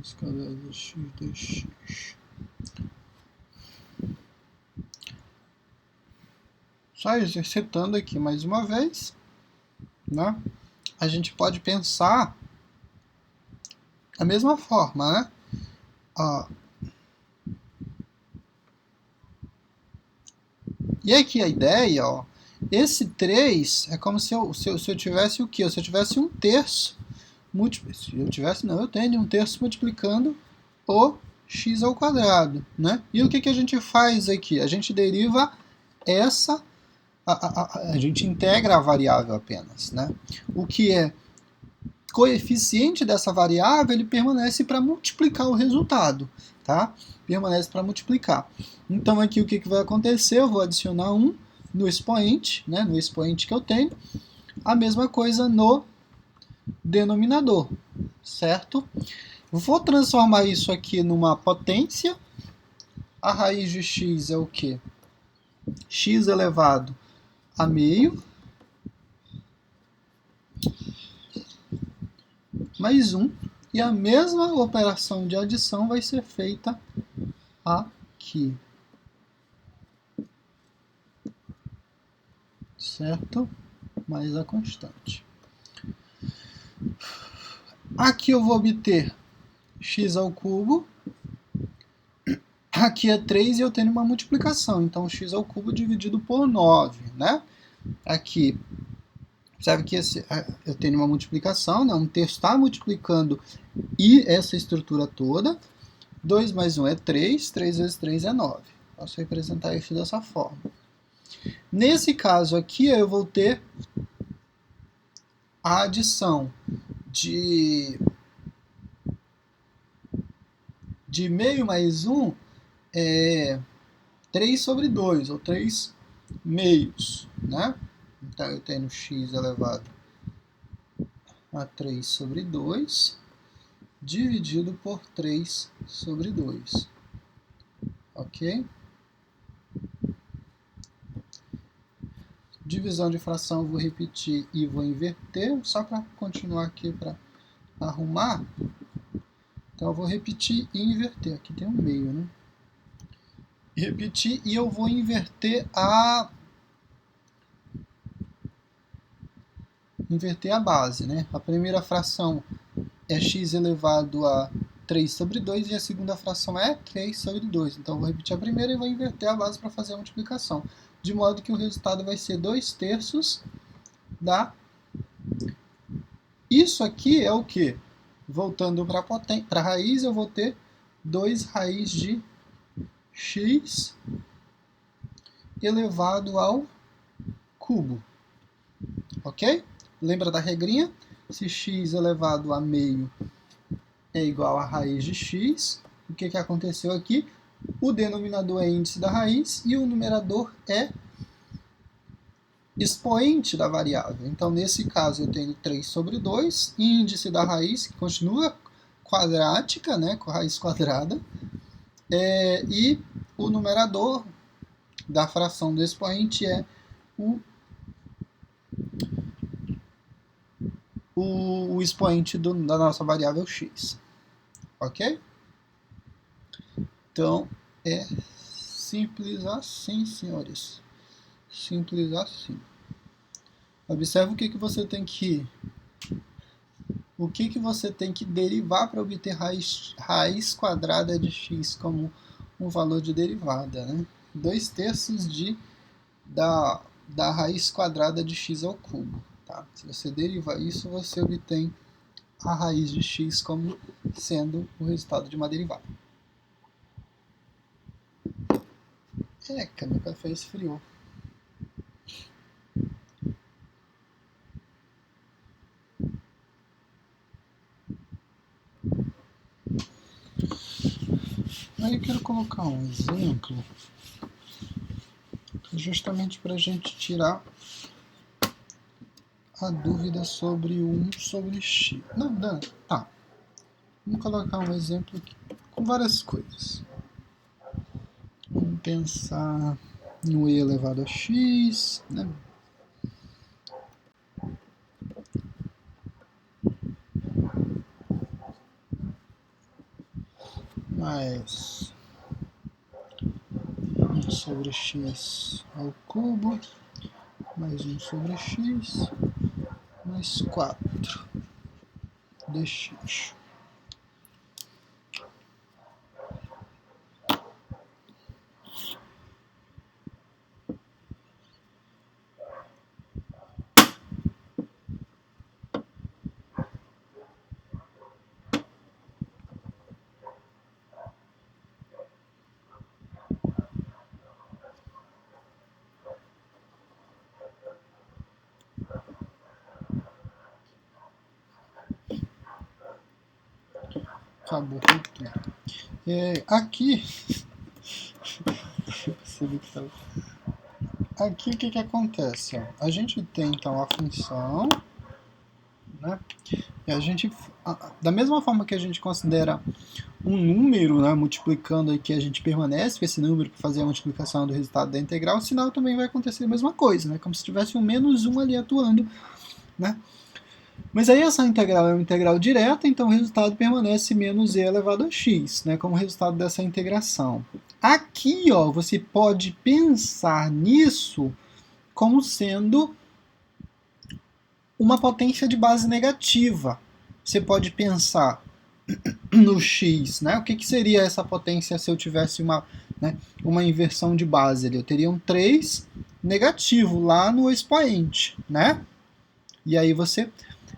Speaker 1: Escala de x dx. Só exercitando aqui mais uma vez, né? A gente pode pensar da mesma forma, né? E aqui a ideia, ó, esse 3 é como se eu tivesse o quê? Se eu tivesse um terço, eu tenho um terço multiplicando o x ao quadrado, né? E o que a gente faz aqui? A gente deriva essa, a gente integra a variável apenas, né? O que é coeficiente dessa variável, ele permanece para multiplicar o resultado, tá? Permanece para multiplicar. Então aqui o que vai acontecer? Eu vou adicionar 1 no expoente, né? No expoente que eu tenho, a mesma coisa no denominador, certo? Vou transformar isso aqui numa potência. A raiz de x é o quê? X elevado a meio mais 1, e a mesma operação de adição vai ser feita aqui. Certo? Mais a constante. Aqui eu vou obter x ao cubo. Aqui é 3 e eu tenho uma multiplicação, então x ao cubo dividido por 9, né? Aqui, sabe que eu tenho uma multiplicação, né? Um terço está multiplicando e essa estrutura toda. 2 mais 1 é 3, 3 vezes 3 é 9. Posso representar isso dessa forma. Nesse caso aqui, eu vou ter a adição de meio mais 1 é 3 sobre 2, ou 3 meios, né? Então, eu tenho x elevado a 3 sobre 2, dividido por 3 sobre 2. Ok? Divisão de fração eu vou repetir e vou inverter, só para continuar aqui para arrumar. Então, eu vou repetir e inverter. Aqui tem um meio, né? Repetir e eu vou inverter a base, né? A primeira fração é x elevado a 3 sobre 2 e a segunda fração é 3 sobre 2. Então, eu vou repetir a primeira e vou inverter a base para fazer a multiplicação. De modo que o resultado vai ser 2/3 da... Isso aqui é o quê? Voltando para a raiz, eu vou ter 2 raiz de x elevado ao cubo. Ok? Lembra da regrinha? Se x elevado a meio é igual a raiz de x, o que aconteceu aqui? O denominador é índice da raiz e o numerador é expoente da variável. Então, nesse caso, eu tenho 3 sobre 2, índice da raiz, que continua quadrática, né, com raiz quadrada, e o numerador da fração do expoente é o expoente da nossa variável x. Ok? Então, é simples assim, senhores. Simples assim. Observe o que você tem que... O que você tem que derivar para obter raiz quadrada de x como um valor de derivada, né? 2/3 da raiz quadrada de x ao cubo. Tá? Se você deriva isso, você obtém a raiz de x como sendo o resultado de uma derivada. Meu café esfriou. Aí eu quero colocar um exemplo justamente para a gente tirar a dúvida sobre o 1 sobre x. Não, tá. Vamos colocar um exemplo aqui, com várias coisas. Vamos pensar no e elevado a x, né? Mais 1 sobre x ao cubo, mais 1 sobre x, mais 4 dx. Acabou com tudo. Aqui aqui o que acontece? Ó? A gente tem então a função, né? E a gente, da mesma forma que a gente considera um número, né, multiplicando aqui, a gente permanece com esse número para fazer a multiplicação do resultado da integral, o sinal também vai acontecer a mesma coisa, né? Como se tivesse um menos 1 ali atuando, né? Mas aí essa integral é uma integral direta, então o resultado permanece menos e elevado a x, né, como resultado dessa integração. Aqui, ó, você pode pensar nisso como sendo uma potência de base negativa. Você pode pensar no x, né? O que seria essa potência se eu tivesse uma inversão de base ali? Eu teria um 3 negativo lá no expoente, né? E aí você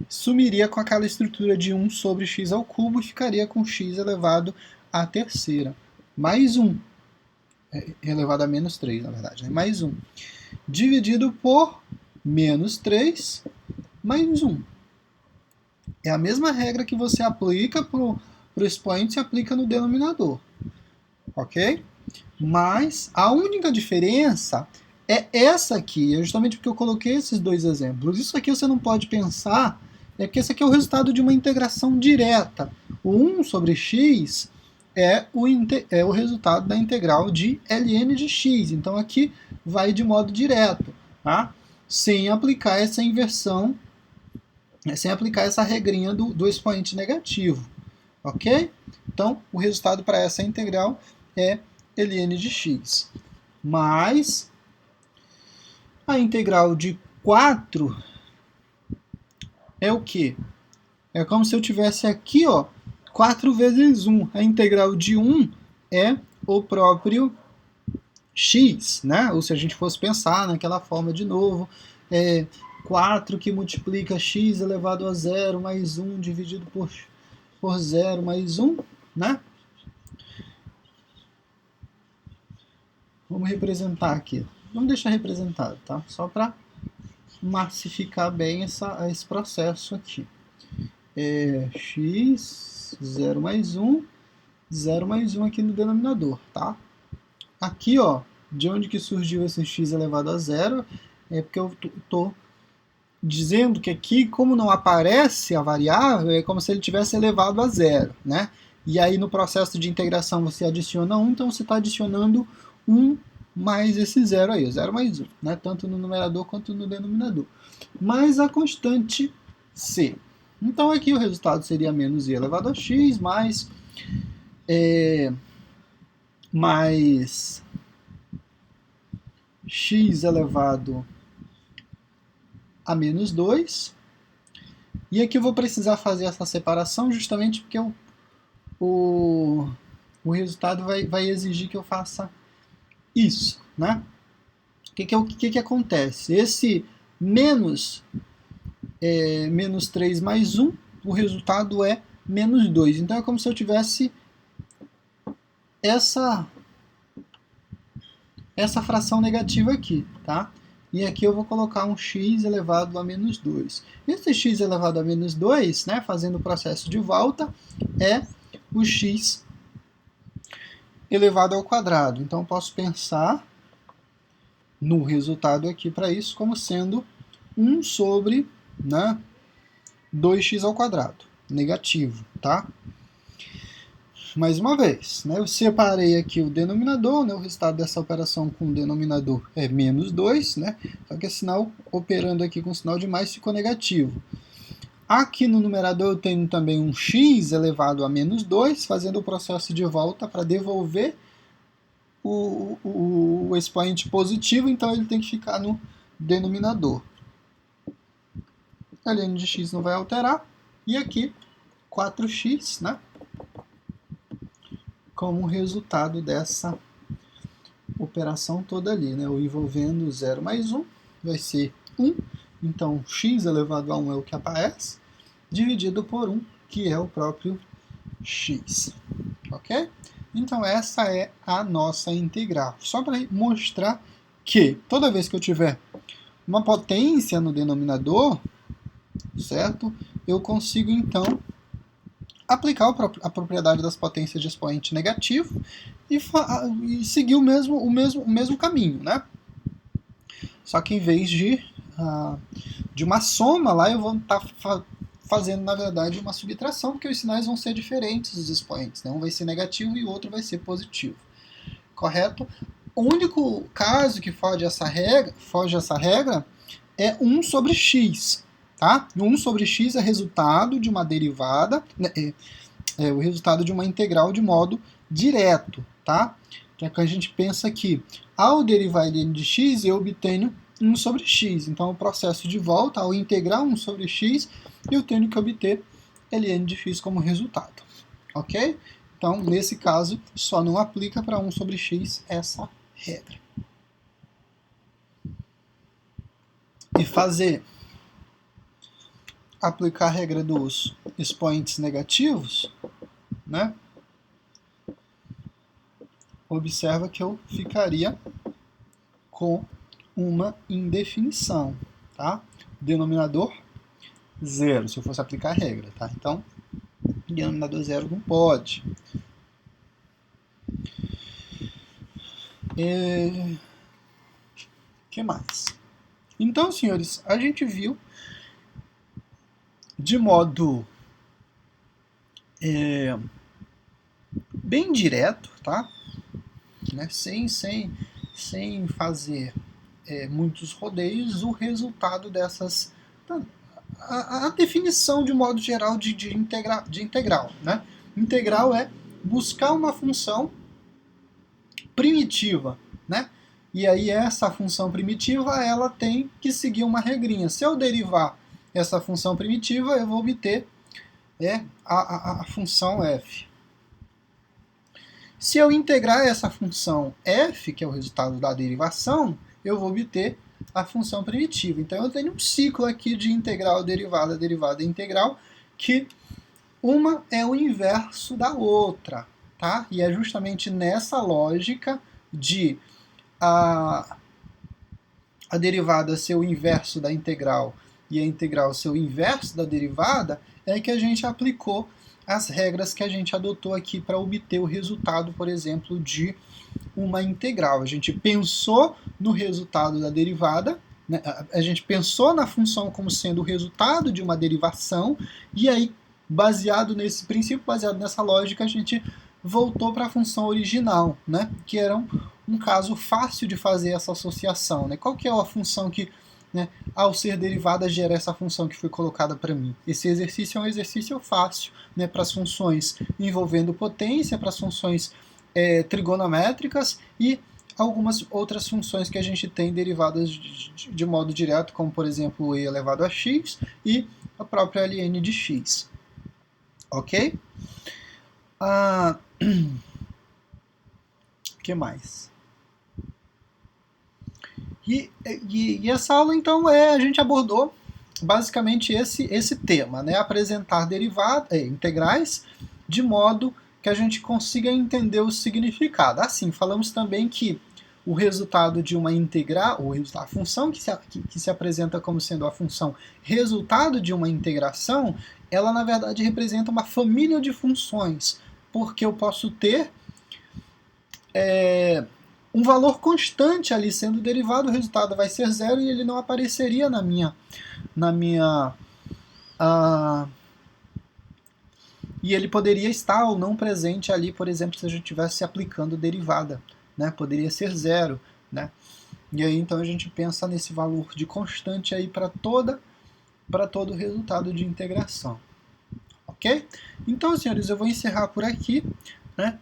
Speaker 1: sumiria com aquela estrutura de 1 sobre x ao cubo e ficaria com x elevado a terceira, mais 1, elevado a menos 3, na verdade, né? Mais 1, dividido por menos 3, mais 1. É a mesma regra que você aplica para o expoente, se aplica no denominador, ok? Mas a única diferença é essa aqui, é justamente porque eu coloquei esses dois exemplos. Isso aqui você não pode pensar, é porque esse aqui é o resultado de uma integração direta. O 1 sobre x é o resultado da integral de ln de x. Então aqui vai de modo direto, tá? Sem aplicar essa inversão, sem aplicar essa regrinha do expoente negativo, ok? Então o resultado para essa integral é ln de x. Mas a integral de 4 é o quê? É como se eu tivesse aqui, ó, 4 vezes 1. A integral de 1 é o próprio x, né? Ou se a gente fosse pensar naquela forma de novo, 4 que multiplica x elevado a 0 mais 1 dividido por 0 mais 1, né? Vamos representar aqui. Vamos deixar representado, tá? Só para massificar bem esse processo aqui. X, 0 mais 1, 0 mais 1 aqui no denominador, tá? Aqui, ó, de onde que surgiu esse x elevado a 0? É porque eu estou dizendo que aqui, como não aparece a variável, é como se ele tivesse elevado a 0, né? E aí no processo de integração você adiciona 1, então você está adicionando 1 mais esse 0 aí, 0 mais 1, né? Tanto no numerador quanto no denominador. Mais a constante c. Então aqui o resultado seria menos i elevado a x mais x elevado a menos 2. E aqui eu vou precisar fazer essa separação justamente porque o resultado vai exigir que eu faça isso, né? O que acontece? Esse menos 3 mais 1, o resultado é menos 2. Então é como se eu tivesse essa fração negativa aqui, tá? E aqui eu vou colocar um x elevado a menos 2. Esse x elevado a menos 2, né, fazendo o processo de volta, é o x elevado ao quadrado. Então eu posso pensar no resultado aqui para isso como sendo 1 sobre, né, 2x ao quadrado, negativo, tá? Mais uma vez, né, eu separei aqui o denominador, né, o resultado dessa operação com o denominador é menos 2, né, só que sinal, operando aqui com sinal de mais ficou negativo. Aqui no numerador eu tenho também um x elevado a menos 2, fazendo o processo de volta para devolver o expoente positivo, então ele tem que ficar no denominador. A ln de x não vai alterar, e aqui 4x, né, como resultado dessa operação toda ali, né? O envolvendo 0 mais 1 vai ser 1, então x elevado a 1 é o que aparece, dividido por 1, que é o próprio x, ok? Então essa é a nossa integral. Só para mostrar que toda vez que eu tiver uma potência no denominador, certo? Eu consigo então aplicar a propriedade das potências de expoente negativo e seguir o mesmo caminho, né? Só que em vez de uma soma lá, eu vou estar fazendo, na verdade, uma subtração, porque os sinais vão ser diferentes dos expoentes, né? Um vai ser negativo e o outro vai ser positivo. Correto? O único caso que foge essa regra é 1 sobre x. Tá? 1 sobre x é resultado de uma derivada, o resultado de uma integral de modo direto, tá? Que é que a gente pensa que ao derivar ln de x eu obtenho 1 sobre x. Então o processo de volta, ao integrar 1 sobre x, eu tenho que obter ln de x como resultado, ok? Então nesse caso só não aplica para 1 sobre x essa regra. E aplicar a regra dos expoentes negativos, né? observa que eu ficaria com uma indefinição, tá? Denominador zero, se eu fosse aplicar a regra, tá? Então, denominador zero não pode. Que mais? Então, senhores, a gente viu de modo bem direto, tá? Né? Sem fazer muitos rodeios, o resultado dessas... A definição, de modo geral, de integral. Né? Integral é buscar uma função primitiva, né? E aí essa função primitiva, ela tem que seguir uma regrinha. Se eu derivar essa função primitiva, eu vou obter a função f. Se eu integrar essa função f, que é o resultado da derivação, eu vou obter a função primitiva. Então eu tenho um ciclo aqui de integral, derivada, derivada e integral, que uma é o inverso da outra, tá? E é justamente nessa lógica de a derivada ser o inverso da integral e a integral ser o inverso da derivada, é que a gente aplicou as regras que a gente adotou aqui para obter o resultado, por exemplo, de uma integral. A gente pensou no resultado da derivada, né? A gente pensou na função como sendo o resultado de uma derivação, e aí, baseado nesse princípio, baseado nessa lógica, a gente voltou para a função original, né? Que era um caso fácil de fazer essa associação. Né? Qual que é a função que, né, ao ser derivada, gera essa função que foi colocada para mim? Esse exercício é um exercício fácil, né, para as funções envolvendo potência, para as funções trigonométricas e algumas outras funções que a gente tem derivadas de modo direto, como, por exemplo, o e elevado a x e a própria ln de x. Ok? Que mais? E essa aula, então, a gente abordou basicamente esse tema, né? Apresentar integrais de modo que a gente consiga entender o significado. Assim, falamos também que o resultado de uma integral, a função que se apresenta como sendo a função resultado de uma integração, ela, na verdade, representa uma família de funções, porque eu posso ter um valor constante ali sendo derivado, o resultado vai ser zero e ele não apareceria na minha e ele poderia estar ou não presente ali, por exemplo, se a gente estivesse aplicando derivada, né? Poderia ser zero, né? E aí então a gente pensa nesse valor de constante aí para todo o resultado de integração. Ok? Então, senhores, eu vou encerrar por aqui, né?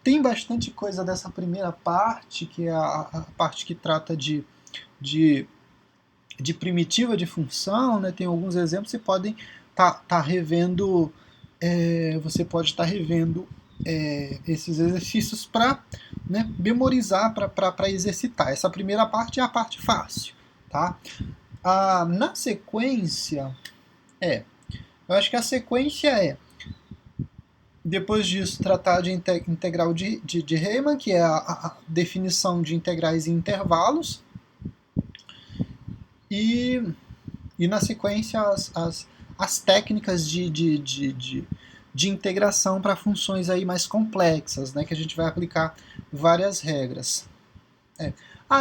Speaker 1: Tem bastante coisa dessa primeira parte, que é a parte que trata de primitiva de função, né? Tem alguns exemplos, você pode estar revendo, esses exercícios para, né, memorizar, para exercitar. Essa primeira parte é a parte fácil, tá? Na sequência, eu acho que a sequência depois disso, tratar de integral de Riemann, que é a definição de integrais em intervalos. E na sequência, as técnicas de integração para funções aí mais complexas, né, que a gente vai aplicar várias regras.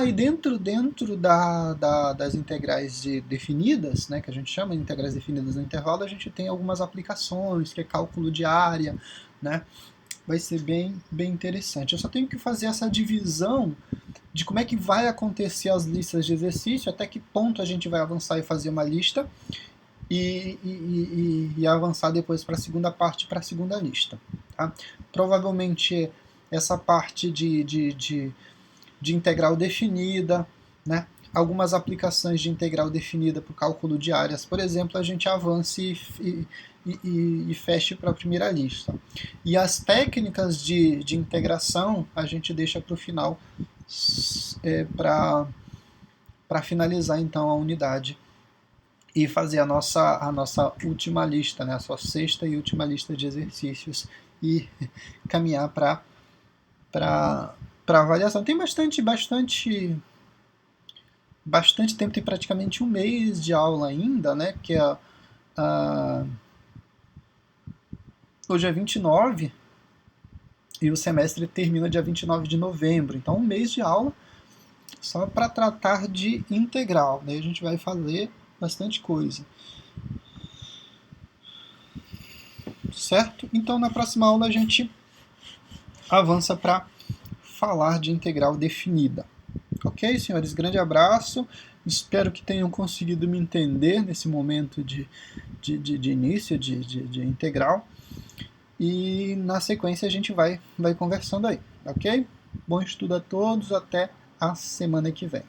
Speaker 1: E dentro das integrais definidas, né, que a gente chama de integrais definidas no intervalo, a gente tem algumas aplicações, que é cálculo de área, né? Vai ser bem interessante. Eu só tenho que fazer essa divisão de como é que vai acontecer as listas de exercício, até que ponto a gente vai avançar e fazer uma lista, e avançar depois para a segunda parte, para a segunda lista. Tá? Provavelmente essa parte de integral definida, né? Algumas aplicações de integral definida para o cálculo de áreas, por exemplo, a gente avance e feche para a primeira lista. E as técnicas de integração a gente deixa para o final, para finalizar então a unidade e fazer a nossa última lista, né? A sua sexta e última lista de exercícios, e caminhar para para avaliação. Tem bastante tempo, tem praticamente um mês de aula ainda, né? Porque hoje é 29 e o semestre termina dia 29 de novembro. Então, um mês de aula só para tratar de integral. Daí a gente vai fazer bastante coisa. Certo? Então, na próxima aula a gente avança para falar de integral definida. Ok, senhores? Grande abraço. Espero que tenham conseguido me entender nesse momento de início de integral. E na sequência a gente vai conversando aí, ok? Bom estudo a todos, até a semana que vem.